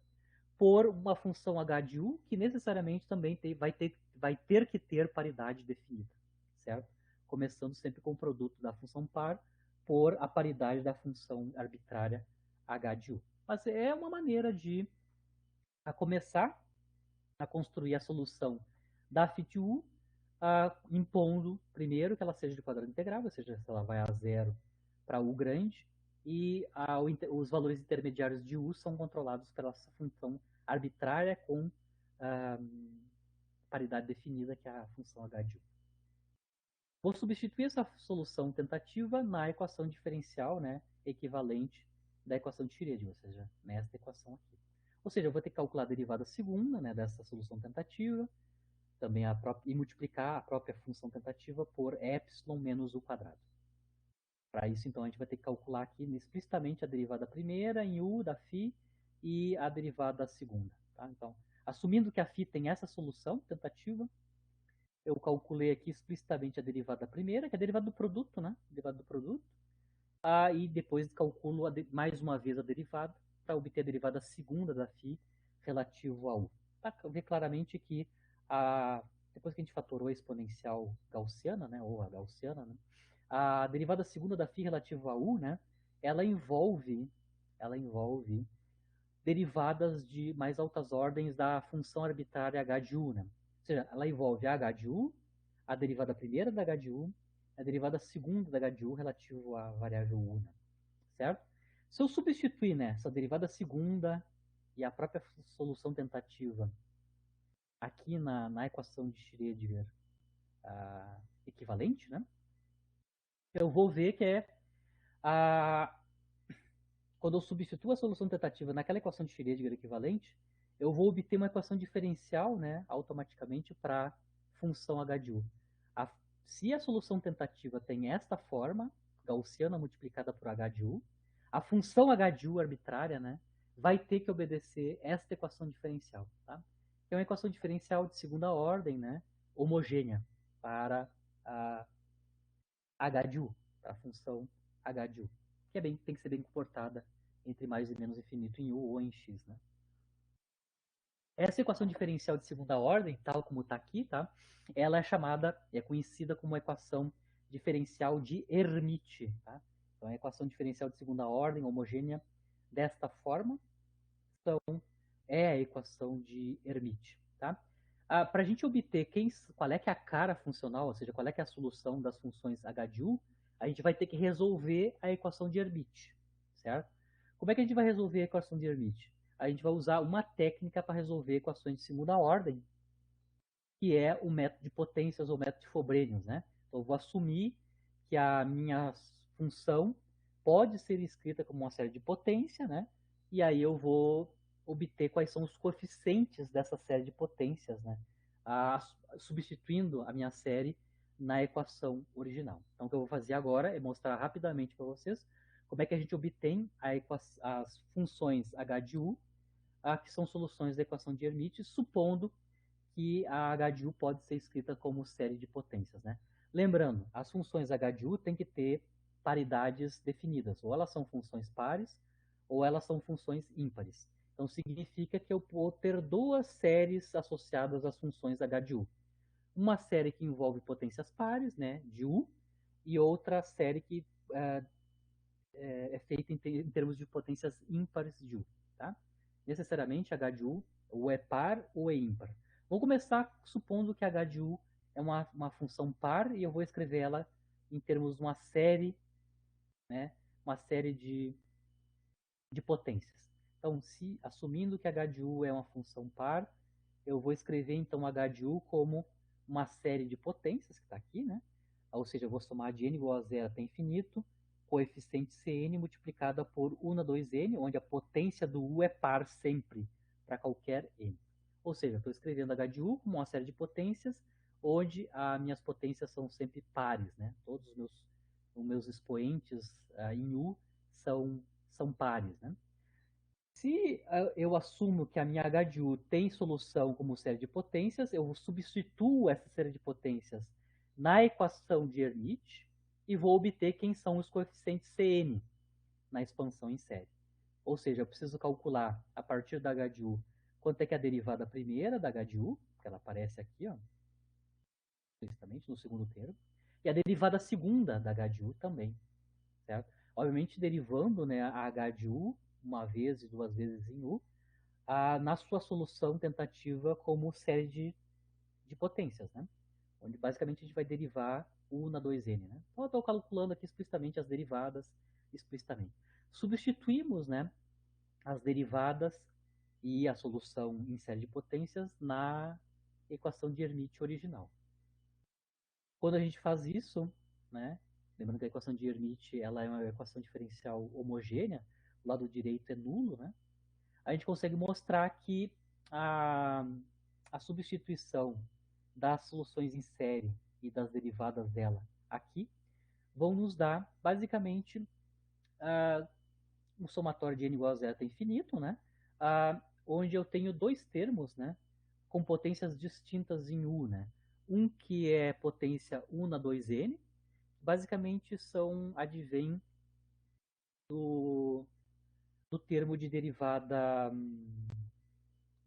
por uma função h de u, que necessariamente também vai ter que ter paridade definida, certo? Começando sempre com o produto da função par por a paridade da função arbitrária h de u. Mas é uma maneira de começar a construir a solução da φ de u, impondo primeiro que ela seja de quadrado integral, ou seja, se ela vai a zero para u grande, e os valores intermediários de u são controlados pela função arbitrária com paridade definida, que é a função h de u. Vou substituir essa solução tentativa na equação diferencial, né, equivalente da equação de Schrödinger, ou seja, nesta equação aqui. Ou seja, eu vou ter que calcular a derivada segunda, né, dessa solução tentativa, também e multiplicar a própria função tentativa por epsilon menos u quadrado. Para isso, então, a gente vai ter que calcular aqui explicitamente a derivada primeira em u da φ e a derivada segunda. Tá? Então, assumindo que a φ tem essa solução tentativa, eu calculei aqui explicitamente a derivada primeira, que é a derivada do produto, né? Derivada do produto. E depois calculo mais uma vez a derivada para obter a derivada segunda da φ relativo a u. Tá? Ver claramente que depois que a gente fatorou a exponencial gaussiana, né, ou a gaussiana, né, a derivada segunda da φ relativo a u, né, ela envolve derivadas de mais altas ordens da função arbitrária h de u, né? Ou seja, ela envolve a h de u, a derivada primeira da h de u, a derivada segunda da h de u relativo à variável u, né? Certo? Se eu substituir, né, essa derivada segunda e a própria solução tentativa aqui na equação de Schrödinger equivalente, né, eu vou ver que quando eu substituo a solução tentativa naquela equação de Schrödinger equivalente, eu vou obter uma equação diferencial, né, automaticamente para a função h de u. Se a solução tentativa tem esta forma, gaussiana multiplicada por h de u, a função h de u arbitrária, né, vai ter que obedecer esta equação diferencial. Tá? É uma equação diferencial de segunda ordem, né, homogênea para a h de u, para a função h de u, que tem que ser bem comportada entre mais e menos infinito em u ou em x. Né? Essa equação diferencial de segunda ordem, tal como está aqui, tá? Ela é conhecida como equação diferencial de Hermite. Tá? Então, a equação diferencial de segunda ordem homogênea desta forma é a equação de Hermite. Tá? Para a gente obter qual é que é a cara funcional, ou seja, qual é que é a solução das funções h de u, a gente vai ter que resolver a equação de Hermite, certo? Como é que a gente vai resolver a equação de Hermite? A gente vai usar uma técnica para resolver equações de segunda ordem, que é o método de potências ou método de Frobenius, né? Então, eu vou assumir que a minha função pode ser escrita como uma série de potência, né? E aí eu vou obter quais são os coeficientes dessa série de potências, né? Substituindo a minha série na equação original. Então, o que eu vou fazer agora é mostrar rapidamente para vocês como é que a gente obtém as funções h de u, que são soluções da equação de Hermite, supondo que a h de u pode ser escrita como série de potências. Né? Lembrando, as funções h de u têm que ter paridades definidas. Ou elas são funções pares, ou elas são funções ímpares. Então, significa que eu vou ter duas séries associadas às funções h de u. Uma série que envolve potências pares, né, de u, e outra série que é feita em termos de potências ímpares de u. Tá? Necessariamente, h de u ou é par ou é ímpar. Vou começar supondo que h de u é uma função par e eu vou escrever ela em termos de uma série, né, uma série de potências. Então, assumindo que h de u é uma função par, eu vou escrever então h de u como uma série de potências, que está aqui, né? Ou seja, eu vou somar de n igual a zero até infinito, coeficiente Cn multiplicada por u na 2n, onde a potência do u é par sempre, para qualquer n. Ou seja, estou escrevendo h de u como uma série de potências, onde as minhas potências são sempre pares, né? Todos os meus expoentes em u são pares, né? Se eu assumo que a minha h de u tem solução como série de potências, eu substituo essa série de potências na equação de Hermite e vou obter quem são os coeficientes Cn na expansão em série. Ou seja, eu preciso calcular a partir da h de u quanto é que é a derivada primeira da h de u, que ela aparece aqui, ó, explicitamente no segundo termo, e a derivada segunda da h de u também, certo? Obviamente derivando, né, a h de u uma vez e duas vezes em u, na sua solução tentativa como série de potências, né? Onde basicamente a gente vai derivar u na 2n. Né? Então eu estou calculando aqui explicitamente as derivadas, explicitamente. Substituímos, né, as derivadas e a solução em série de potências na equação de Hermite original. Quando a gente faz isso, né, lembrando que a equação de Hermite ela é uma equação diferencial homogênea, o lado direito é nulo, né? A gente consegue mostrar que a substituição das soluções em série e das derivadas dela aqui vão nos dar, basicamente, um somatório de n igual a zero até infinito, né? Onde eu tenho dois termos, né? Com potências distintas em U, né? Um que é potência 1 na 2n, basicamente advém do termo de derivada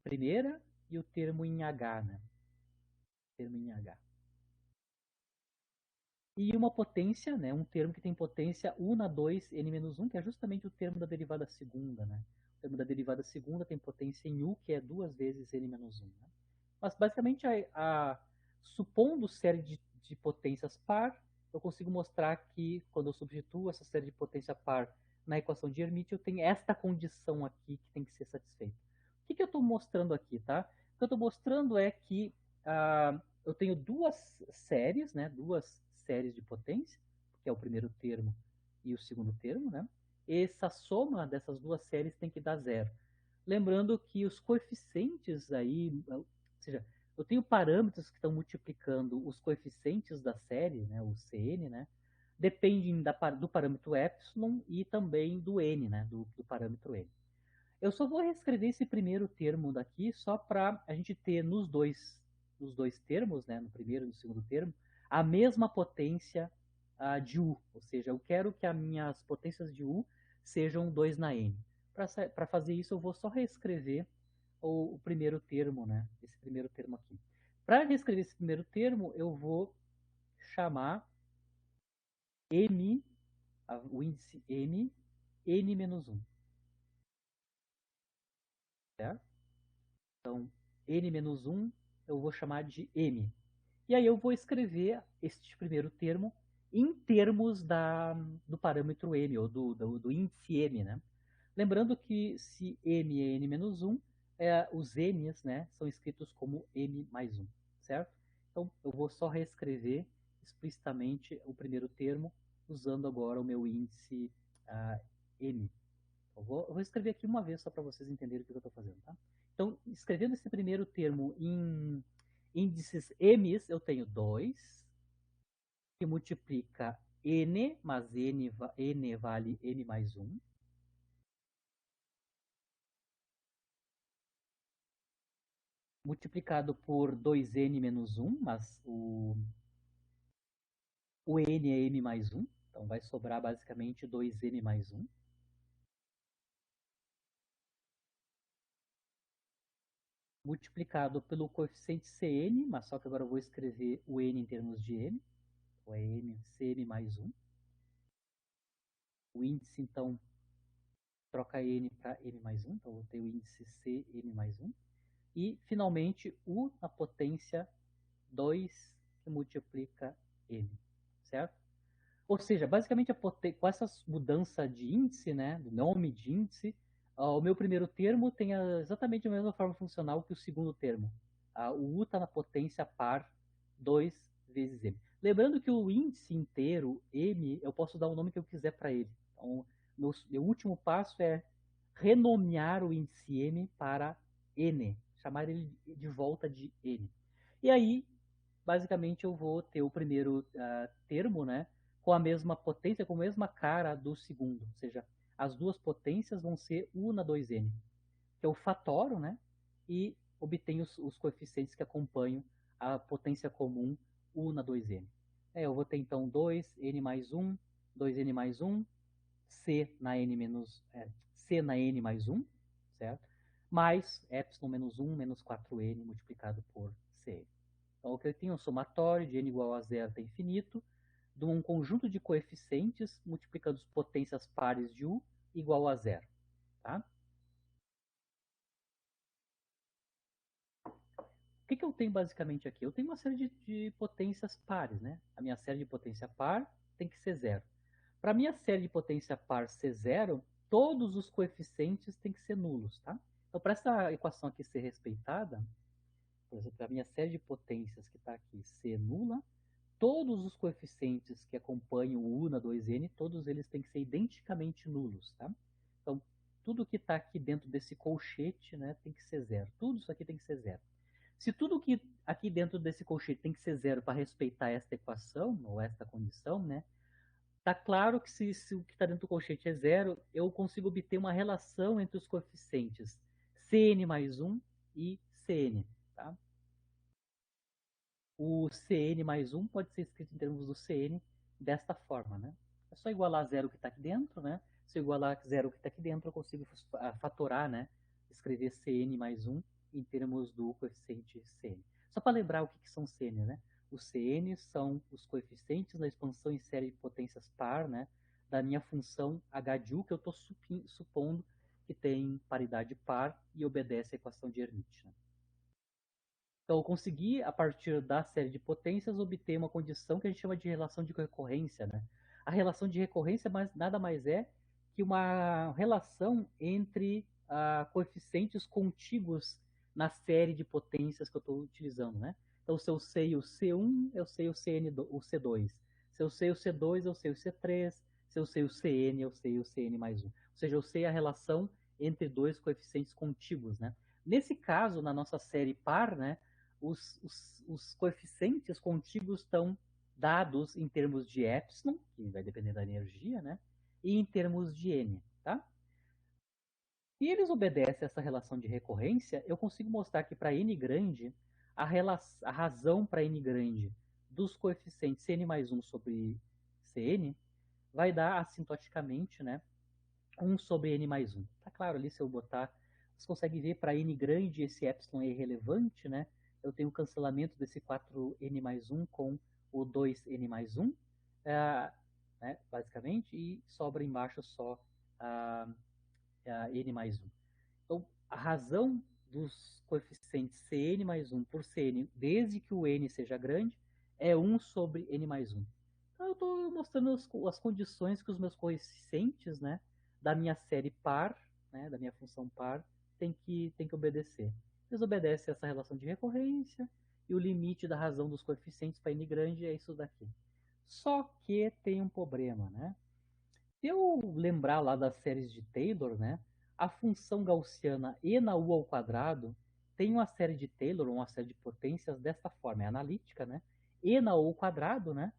primeira e o termo em H, né? Termo em H. E uma potência, né? Um termo que tem potência 1 na 2n-1, que é justamente o termo da derivada segunda, né? O termo da derivada segunda tem potência em U, que é 2 vezes n-1. Né? Mas basicamente, supondo série de potências par, eu consigo mostrar que quando eu substituo essa série de potência par na equação de Hermite, eu tenho esta condição aqui que tem que ser satisfeita. O que eu estou mostrando aqui, tá? O que eu estou mostrando é que eu tenho duas séries, né? Duas séries de potência, que é o primeiro termo e o segundo termo, né? Essa soma dessas duas séries tem que dar zero. Lembrando que os coeficientes aí, ou seja, eu tenho parâmetros que estão multiplicando os coeficientes da série, né, o Cn, né, dependem do parâmetro epsilon e também do n, né, do parâmetro n. Eu só vou reescrever esse primeiro termo daqui só para a gente ter nos dois termos, né, no primeiro e no segundo termo, a mesma potência de U. Ou seja, eu quero que as minhas potências de U sejam 2 na n. Para fazer isso, eu vou só reescrever o primeiro termo, né? Esse primeiro termo aqui. Para reescrever esse primeiro termo, eu vou chamar m, o índice m, n-1. Certo? Então, n-1 eu vou chamar de m. E aí eu vou escrever este primeiro termo em termos do parâmetro m, ou do índice m, né? Lembrando que se m é n-1, os n's, né, são escritos como m mais 1, certo? Então eu vou só reescrever explicitamente o primeiro termo usando agora o meu índice m. Eu vou escrever aqui uma vez só para vocês entenderem o que eu estou fazendo, tá? Então, escrevendo esse primeiro termo em índices m's, eu tenho 2, que multiplica n, mas n vale m mais 1. Multiplicado por 2n menos 1, mas o n é m mais 1, então vai sobrar basicamente 2n mais 1. Multiplicado pelo coeficiente Cn, mas só que agora eu vou escrever o n em termos de n, então é n, Cn mais 1. O índice, então, troca n para m mais 1, então eu vou ter o índice Cn mais 1. E, finalmente, U na potência 2, que multiplica n, certo? Ou seja, basicamente com essa mudança de índice, né, do nome de índice, o meu primeiro termo tem exatamente a mesma forma funcional que o segundo termo. O U está na potência par 2 vezes m. Lembrando que o índice inteiro, m, eu posso dar o nome que eu quiser para ele. Então, meu último passo é renomear o índice m para n, chamar ele de volta de n. E aí, basicamente, eu vou ter o primeiro termo, né, com a mesma potência, com a mesma cara do segundo. Ou seja, as duas potências vão ser U na 2n, que eu fatoro, né, e obtenho os coeficientes que acompanham a potência comum U na 2n. Eu vou ter, então, 2n mais 1, 2n mais 1, C na n mais 1, certo? Mais epsilon menos 1 menos 4n multiplicado por Cn. Então, o que eu tenho é um somatório de n igual a zero até infinito, de um conjunto de coeficientes multiplicando as potências pares de U igual a zero. Tá? O que eu tenho basicamente aqui? Eu tenho uma série de potências pares. Né? A minha série de potência par tem que ser zero. Para a minha série de potência par ser zero, todos os coeficientes têm que ser nulos. Tá? Então, para essa equação aqui ser respeitada, por exemplo, a minha série de potências que está aqui ser nula, todos os coeficientes que acompanham o U na 2n, todos eles têm que ser identicamente nulos. Tá? Então, tudo que está aqui dentro desse colchete, né, tem que ser zero. Tudo isso aqui tem que ser zero. Se tudo que aqui dentro desse colchete tem que ser zero para respeitar esta equação, ou esta condição, né, tá claro que se o que está dentro do colchete é zero, eu consigo obter uma relação entre os coeficientes Cn mais 1 e Cn. Tá? O Cn mais 1 pode ser escrito em termos do Cn desta forma. Né? É só igualar zero que está aqui dentro. Né? Se eu igualar zero que está aqui dentro, eu consigo fatorar, né? Escrever Cn mais 1 em termos do coeficiente Cn. Só para lembrar o que são Cn, né? Os Cn são os coeficientes na expansão em série de potências par, né? Da minha função h de u, que eu estou supondo que tem paridade par e obedece à equação de Hermite. Né? Então, eu consegui, a partir da série de potências, obter uma condição que a gente chama de relação de recorrência. Né? A relação de recorrência nada mais é que uma relação entre coeficientes contíguos na série de potências que eu estou utilizando. Né? Então, se eu sei o C1, eu sei o o C2. Se eu sei o C2, eu sei o C3. Se eu sei o Cn, eu sei o Cn mais 1. Ou seja, eu sei a relação entre dois coeficientes contíguos. Né? Nesse caso, na nossa série par, né, os coeficientes contíguos estão dados em termos de epsilon, que vai depender da energia, né? E em termos de n, tá? Se eles obedecem a essa relação de recorrência, eu consigo mostrar que para n grande, a razão para n grande dos coeficientes n mais 1 sobre Cn vai dar assintoticamente, né? 1 sobre n mais 1. Tá claro ali, se eu botar, você consegue ver para n grande esse epsilon é irrelevante, né? Eu tenho o cancelamento desse 4n mais 1 com o 2n mais 1, né, basicamente, e sobra embaixo só n mais 1. Então, a razão dos coeficientes Cn mais 1 por Cn, desde que o n seja grande, é 1 sobre n mais 1. Então, eu estou mostrando as condições que os meus coeficientes, né, da minha série par, né, da minha função par, tem que obedecer. Eles obedecem a essa relação de recorrência, e o limite da razão dos coeficientes para n grande é isso daqui. Só que tem um problema, né? Se eu lembrar lá das séries de Taylor, né, a função gaussiana e na u ao quadrado tem uma série de Taylor, uma série de potências desta forma, é analítica, né? E na u ao quadrado, né,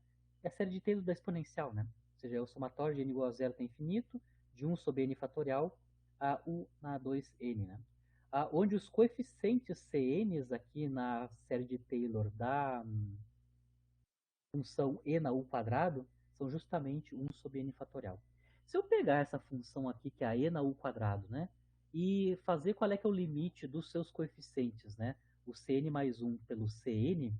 é a série de Taylor da exponencial, né? Ou seja, é o somatório de n igual a zero até infinito, de 1 sobre n fatorial a u na 2n, né? Onde os coeficientes Cn's aqui na série de Taylor da função e na u quadrado são justamente 1 sobre n fatorial. Se eu pegar essa função aqui, que é a e na u quadrado, né, e fazer qual é que é o limite dos seus coeficientes, né, o cn mais 1 pelo cn,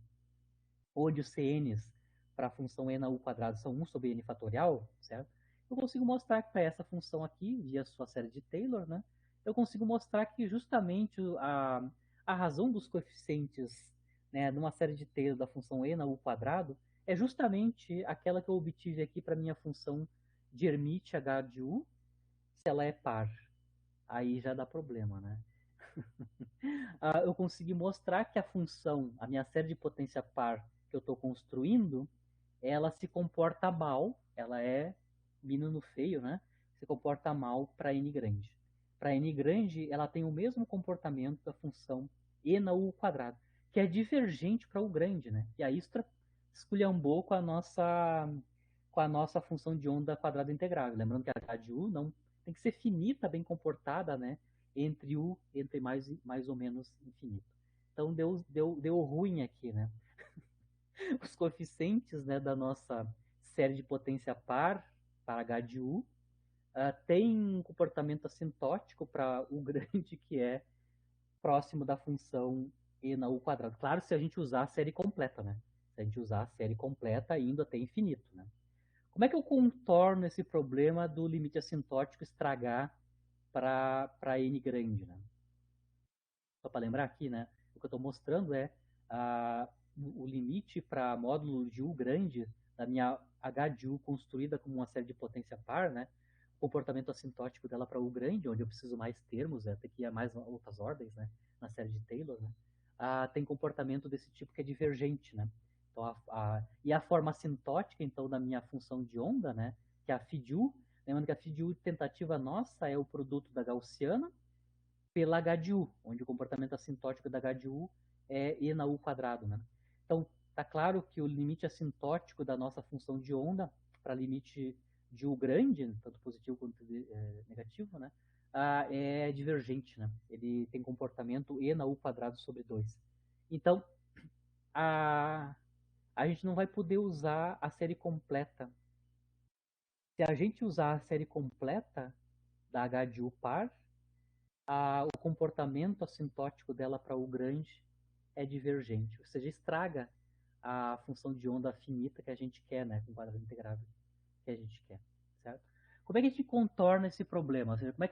onde os cn's para a função e na u quadrado são 1 sobre n fatorial, certo? Eu consigo mostrar que para essa função aqui, via sua série de Taylor, né, eu consigo mostrar que justamente a razão dos coeficientes, né, numa série de Taylor da função e na u quadrado é justamente aquela que eu obtive aqui para minha função de Hermite h de u, se ela é par. Aí já dá problema, né? Eu consegui mostrar que a função, a minha série de potência par que eu estou construindo, ela se comporta mal, ela é menino feio, né? Se comporta mal para n grande. Para n grande, ela tem o mesmo comportamento da função e na u quadrado, que é divergente para u grande, né? E aí esculhambou com a nossa função de onda quadrada integrável. Lembrando que a h de u não tem que ser finita, bem comportada, né? Entre u, entre mais ou menos infinito. Então deu ruim aqui, né? Os coeficientes, né, da nossa série de potência par para h de u tem um comportamento assintótico para u grande, que é próximo da função e na u quadrado. Claro, se a gente usar a série completa, né? Se a gente usar a série completa indo até infinito, né? Como é que eu contorno esse problema do limite assintótico estragar para n grande, né? Só para lembrar aqui, né? O que eu estou mostrando é o limite para módulo de U grande da minha H de U construída como uma série de potência par, né? O comportamento assintótico dela para U grande, onde eu preciso mais termos, até que ir a mais outras ordens, né? Na série de Taylor, né? Tem comportamento desse tipo que é divergente, né? Então, e a forma assintótica, então, da minha função de onda, né? Que é a phi de U, Lembrando que a phi de U tentativa nossa é o produto da gaussiana pela H de U, onde o comportamento assintótico da H de U é E na U quadrado, né? Então, tá claro que o limite assintótico da nossa função de onda para limite de U grande, tanto positivo quanto negativo, né? É divergente, né? Ele tem comportamento E na U quadrado sobre 2. Então, a gente não vai poder usar a série completa. Se a gente usar a série completa da H de U par, o comportamento assintótico dela para U grande é divergente, ou seja, estraga a função de onda finita que a gente quer, né, com quadrado integrável que a gente quer, certo? Como é que a gente contorna esse problema? Ou seja, como é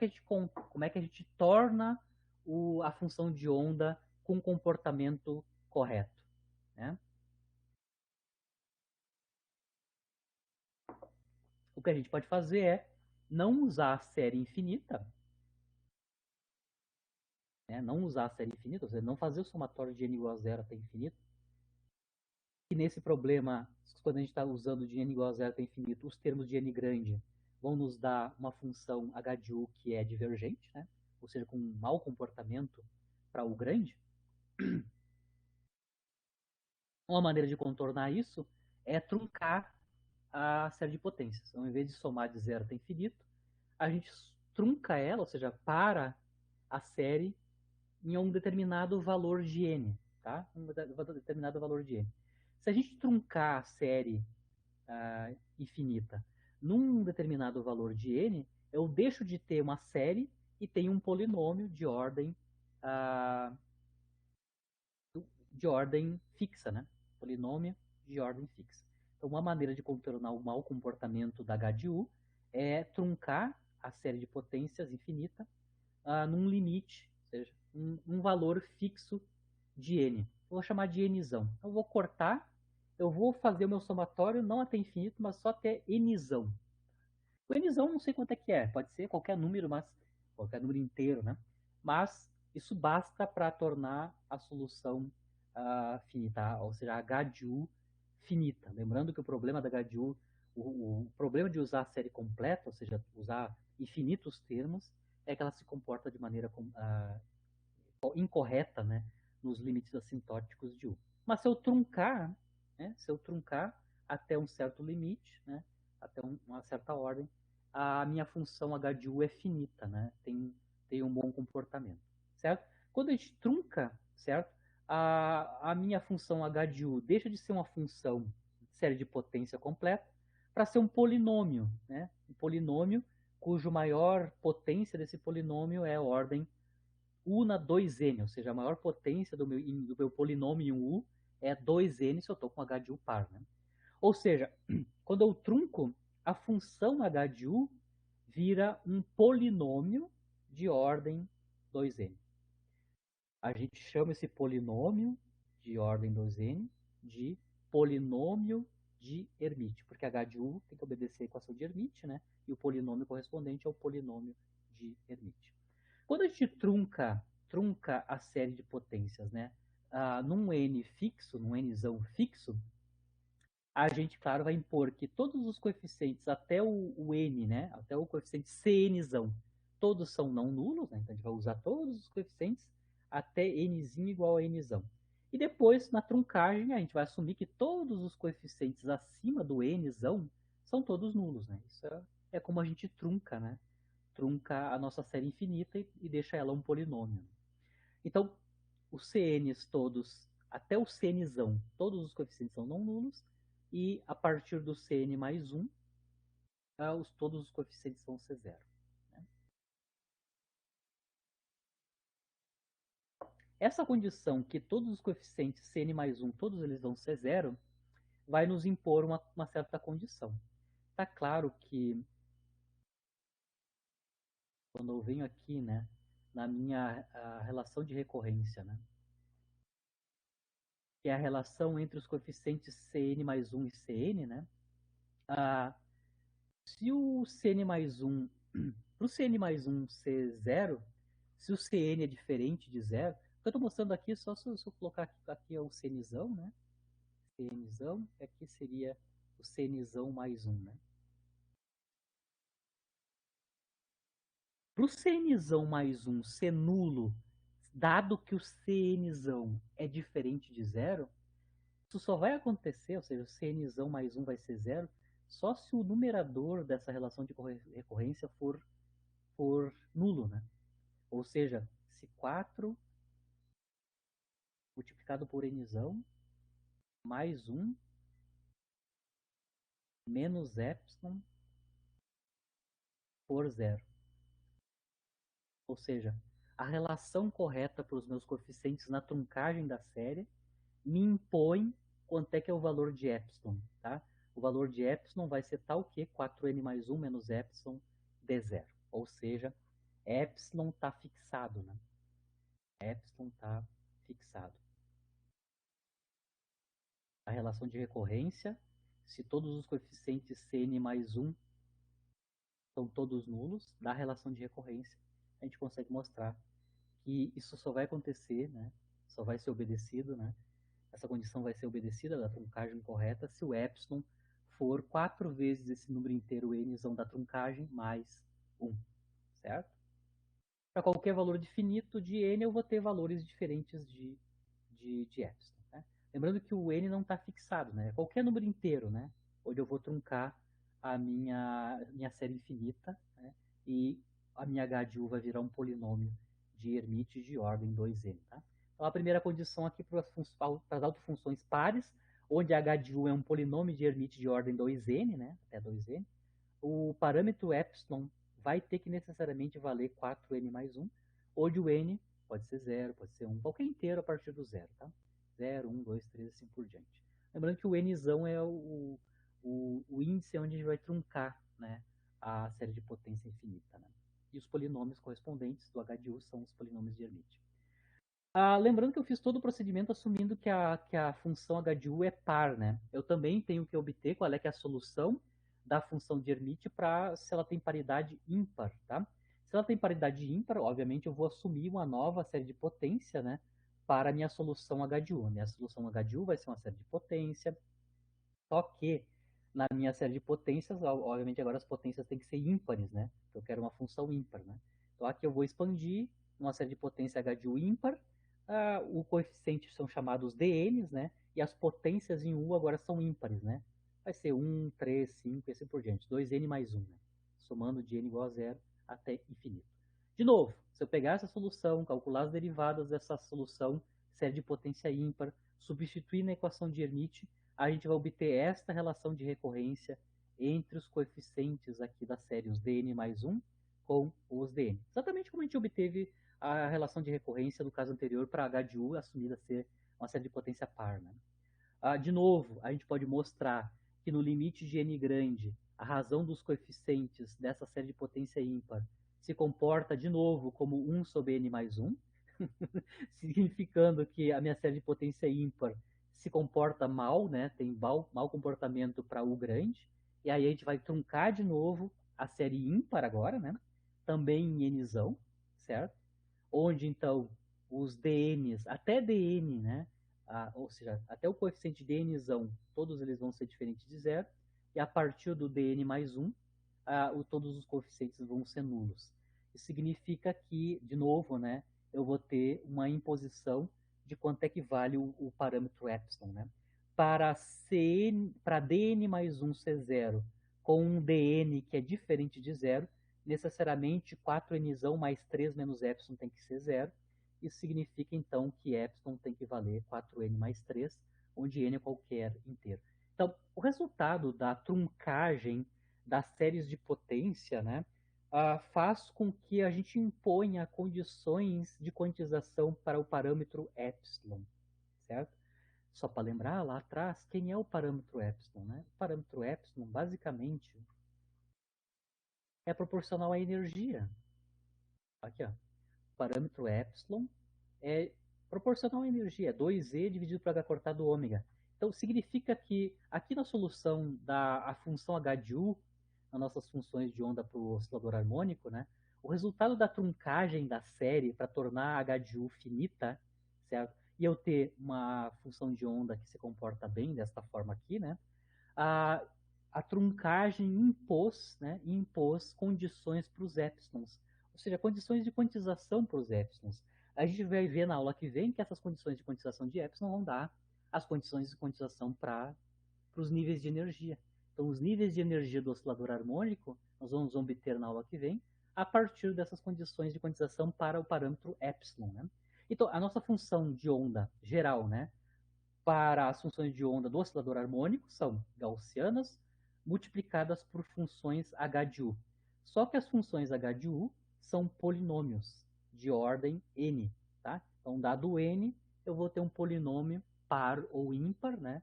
que a gente torna a função de onda com comportamento correto, né? O que a gente pode fazer é não usar a série infinita, né? Não usar a série infinita, ou seja, não fazer o somatório de n igual a zero até infinito. E nesse problema, quando a gente está usando de n igual a zero até infinito, os termos de n grande vão nos dar uma função h de u que é divergente, né? Ou seja, com um mau comportamento para u grande. Uma maneira de contornar isso é truncar a série de potências. Então, ao invés de somar de zero até infinito, a gente trunca ela, ou seja, para a série em um determinado valor de n, tá? Um determinado valor de n. Se a gente truncar a série infinita num determinado valor de n, eu deixo de ter uma série e tenho um polinômio uh, de ordem fixa, né? Polinômio de ordem fixa. Então, uma maneira de contornar o mau comportamento da H de U é truncar a série de potências infinita num limite, ou seja, um valor fixo de n. Eu vou chamar de nzão. Eu vou cortar, eu vou fazer o meu somatório não até infinito, mas só até nzão. O nzão não sei quanto é que é, pode ser qualquer número, mas qualquer número inteiro, né? Mas isso basta para tornar a solução finita, ou seja, a H de U finita. Lembrando que o problema da H de U, o problema de usar a série completa, ou seja, usar infinitos termos, é que ela se comporta de maneira incorreta, né, nos limites assintóticos de U. Mas se eu truncar, né, se eu truncar até um certo limite, né, até uma certa ordem, a minha função h de U é finita, né, tem um bom comportamento, certo? Quando a gente trunca, certo, a minha função h de U deixa de ser uma função de série de potência completa para ser um polinômio, né, um polinômio cujo maior potência desse polinômio é a ordem U na 2n, ou seja, a maior potência do meu polinômio em U é 2n se eu estou com h de U par. Né? Ou seja, quando eu trunco, a função h de U vira um polinômio de ordem 2n. A gente chama esse polinômio de ordem 2n de polinômio de Hermite, porque h de U tem que obedecer a equação de Hermite, né? E o polinômio correspondente é o polinômio de Hermite. Quando a gente trunca a série de potências, né, num n fixo, num nzão fixo, a gente, claro, vai impor que todos os coeficientes até o n, né, até o coeficiente cnzão, todos são não nulos, né, então a gente vai usar todos os coeficientes até nzinho igual a nzão. E depois, na truncagem, a gente vai assumir que todos os coeficientes acima do nzão são todos nulos. Né? Isso é como a gente trunca, né? Trunca a nossa série infinita e deixa ela um polinômio. Então, os CNs todos, até o CNzão, todos os coeficientes são não nulos, e a partir do CN mais 1, todos os coeficientes são C0. Né? Essa condição que todos os coeficientes CN mais 1, todos eles vão C0, vai nos impor uma certa condição. Está claro que quando eu venho aqui, né, na minha relação de recorrência, né, que é a relação entre os coeficientes Cn mais 1 e Cn, né? Se o Cn mais 1, para o Cn mais 1 ser zero, se o Cn é diferente de zero, o que eu estou mostrando aqui é só se eu colocar aqui é o Cnzão, né? Cnzão, e aqui seria o Cnzão mais 1, né? Para o CNzão mais 1 ser nulo, dado que o CNzão é diferente de zero, isso só vai acontecer, ou seja, o CNzão mais 1 vai ser zero, só se o numerador dessa relação de recorrência for nulo, né? Ou seja, se 4 multiplicado por nzão mais 1 menos epsilon por zero. Ou seja, a relação correta para os meus coeficientes na truncagem da série me impõe quanto é que é o valor de epsilon, tá? O valor de epsilon vai ser tal que 4n mais 1 menos epsilon d zero. Ou seja, epsilon está fixado, né? Epsilon está fixado. A relação de recorrência, se todos os coeficientes Cn mais 1 são todos nulos, da relação de recorrência, a gente consegue mostrar que isso só vai acontecer, né? Só vai ser obedecido, né? Essa condição vai ser obedecida da truncagem correta se o epsilon for 4 vezes esse número inteiro nzão da truncagem mais 1, certo? Para qualquer valor finito de n, eu vou ter valores diferentes de epsilon. Né? Lembrando que o n não está fixado, né? Qualquer número inteiro, né? Onde eu vou truncar a minha série infinita, né? E a minha h de u vai virar um polinômio de Hermite de ordem 2n. Tá? Então, a primeira condição aqui para as autofunções pares, onde a h de u é um polinômio de Hermite de ordem 2n, né? Até 2n, o parâmetro epsilon vai ter que necessariamente valer 4n mais 1, onde o n pode ser 0, pode ser 1, qualquer inteiro a partir do 0, tá? 0, 1, 2, 3, assim por diante. Lembrando que o nzão é o índice onde a gente vai truncar, né, a série de potência infinita. Né? E os polinômios correspondentes do h de u são os polinômios de Hermite. Lembrando que eu fiz todo o procedimento assumindo que a função h de u é par, né? Eu também tenho que obter qual é que é a solução da função de Hermite para se ela tem paridade ímpar, tá? Se ela tem paridade ímpar, obviamente eu vou assumir uma nova série de potência, né? Para a minha solução h de u. A minha solução h de u vai ser uma série de potência, só que na minha série de potências, obviamente agora as potências têm que ser ímpares, né? Eu quero uma função ímpar, né? Então aqui eu vou expandir uma série de potência h de u ímpar, o coeficiente são chamados dn's, né? E as potências em u agora são ímpares, né? Vai ser 1, 3, 5 e assim por diante. 2n mais 1, né? Somando de n igual a zero até infinito. De novo, se eu pegar essa solução, calcular as derivadas dessa solução, série de potência ímpar, substituir na equação de Hermite, a gente vai obter esta relação de recorrência entre os coeficientes aqui da série, os dn mais 1 com os dn. Exatamente como a gente obteve a relação de recorrência do caso anterior para h de u assumida a ser uma série de potência par. Né? De novo, a gente pode mostrar que no limite de n grande, a razão dos coeficientes dessa série de potência ímpar se comporta de novo como 1 sobre n mais 1, significando que a minha série de potência ímpar se comporta mal, né? Tem mau comportamento para U grande. E aí a gente vai truncar de novo a série ímpar agora, né? Também em Nzão, certo? Onde então os DNs, até DN, né? Ou seja, até o coeficiente de Nzão, todos eles vão ser diferentes de zero. E a partir do Dn mais 1, todos os coeficientes vão ser nulos. Isso significa que, de novo, né, eu vou ter uma imposição de quanto é que vale o parâmetro epsilon. Né? Para dn mais 1 ser zero, com um dn que é diferente de zero, necessariamente 4nzão mais 3 menos epsilon tem que ser zero. Isso significa, então, que epsilon tem que valer 4n mais 3, onde n é qualquer inteiro. Então, o resultado da truncagem das séries de potência, né, faz com que a gente imponha condições de quantização para o parâmetro epsilon, certo? Só para lembrar lá atrás, quem é o parâmetro epsilon? Né? O parâmetro epsilon, basicamente, é proporcional à energia. Aqui, ó. O parâmetro epsilon é proporcional à energia, é 2e dividido por h cortado ômega. Então, significa que aqui na solução da função h de u, nas nossas funções de onda para o oscilador harmônico, né, o resultado da truncagem da série para tornar h de u finita, certo? E eu ter uma função de onda que se comporta bem desta forma aqui, né? A truncagem impôs condições para os épsilons, ou seja, condições de quantização para os épsilons. A gente vai ver na aula que vem que essas condições de quantização de épsilon vão dar as condições de quantização para os níveis de energia. Então, os níveis de energia do oscilador harmônico, nós vamos obter na aula que vem, a partir dessas condições de quantização para o parâmetro epsilon. Né? Então, a nossa função de onda geral, né, para as funções de onda do oscilador harmônico são gaussianas multiplicadas por funções h de u. Só que as funções h de u são polinômios de ordem n. Tá? Então, dado n, eu vou ter um polinômio par ou ímpar, né,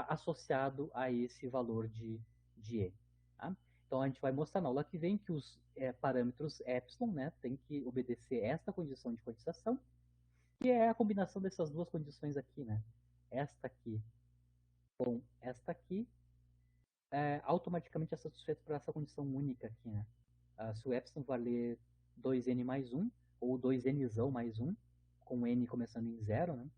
associado a esse valor de n. Tá? Então, a gente vai mostrar na aula que vem que os parâmetros epsilon, né, tem que obedecer esta condição de quantização, que é a combinação dessas duas condições aqui, né? Esta aqui com esta aqui, automaticamente é satisfeito por essa condição única aqui, né? Se o epsilon valer 2n mais 1, ou 2nzão mais 1, com n começando em 0, né?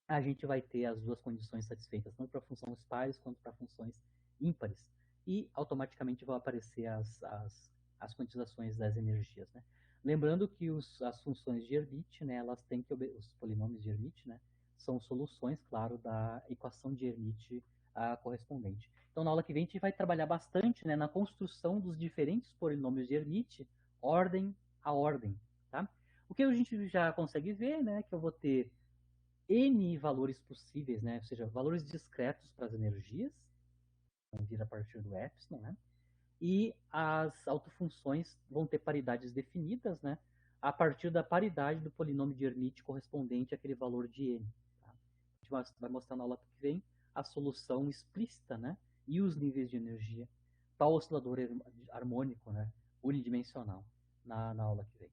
A gente vai ter as duas condições satisfeitas, tanto para funções pares quanto para funções ímpares. E automaticamente vão aparecer as quantizações das energias, né? Lembrando que as funções de Hermite, né, elas têm que os polinômios de Hermite, né, são soluções, claro, da equação de Hermite correspondente. Então, na aula que vem, a gente vai trabalhar bastante, né, na construção dos diferentes polinômios de Hermite, ordem a ordem, tá? O que a gente já consegue ver, né, que eu vou ter n valores possíveis, né? Ou seja, valores discretos para as energias, vão vir a partir do epsilon, né? E as autofunções vão ter paridades definidas, né? A partir da paridade do polinômio de Hermite correspondente àquele valor de n. Tá? A gente vai mostrar na aula que vem a solução explícita, né? E os níveis de energia para o oscilador harmônico, né? Unidimensional, na aula que vem.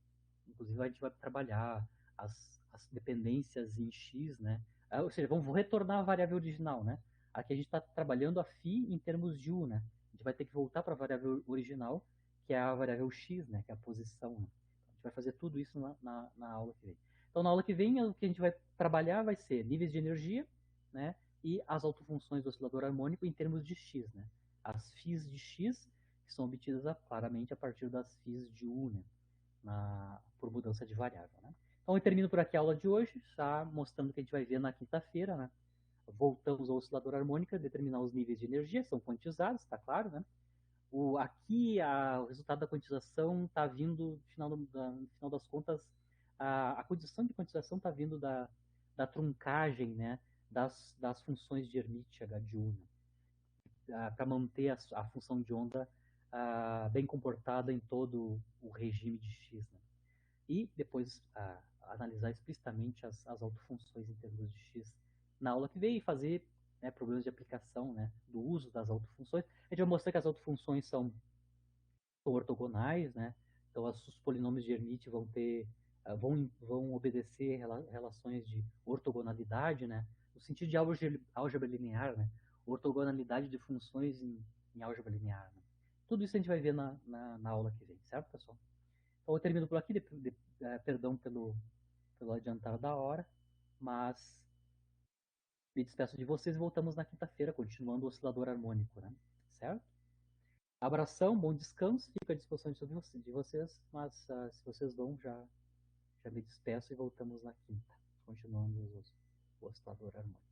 Inclusive, a gente vai trabalhar as dependências em x, né? Ou seja, vamos retornar a variável original, né? Aqui a gente está trabalhando a φ em termos de u, né? A gente vai ter que voltar para a variável original, que é a variável x, né? Que é a posição. Né? A gente vai fazer tudo isso na aula que vem. Então, na aula que vem, o que a gente vai trabalhar vai ser níveis de energia, né? E as autofunções do oscilador harmônico em termos de x, né? As φs de x, que são obtidas claramente a partir das φs de u, né? Por mudança de variável. Né? Então eu termino por aqui a aula de hoje, já mostrando o que a gente vai ver na quinta-feira. Né? Voltamos ao oscilador harmônico, determinar os níveis de energia, são quantizados, está claro. Né? Aqui o resultado da quantização está vindo, no final das contas, a condição de quantização está vindo da truncagem, né, das funções de Hermite H de U, né, para manter a função de onda bem comportada em todo o regime de X. Né? E depois analisar explicitamente as autofunções em termos de x na aula que veio e fazer, né, problemas de aplicação, né, do uso das autofunções. A gente vai mostrar que as autofunções são ortogonais, né, então os polinômios de Hermite vão obedecer relações de ortogonalidade, né, no sentido de álgebra linear, né, ortogonalidade de funções em álgebra linear. Né. Tudo isso a gente vai ver na aula que vem, certo, pessoal? Então eu termino por aqui, perdão pelo adiantar da hora, mas me despeço de vocês e voltamos na quinta-feira, continuando o oscilador harmônico, né? Certo? Abração, bom descanso, fico à disposição de vocês, mas se vocês vão, já me despeço e voltamos na quinta, continuando o oscilador harmônico.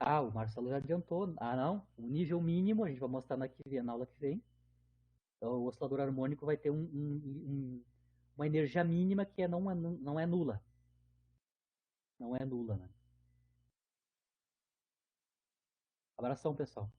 O Marcelo já adiantou. Não, o nível mínimo, a gente vai mostrar na aula que vem. Então, o oscilador harmônico vai ter uma energia mínima que não é nula. Não é nula, né? Abração, pessoal.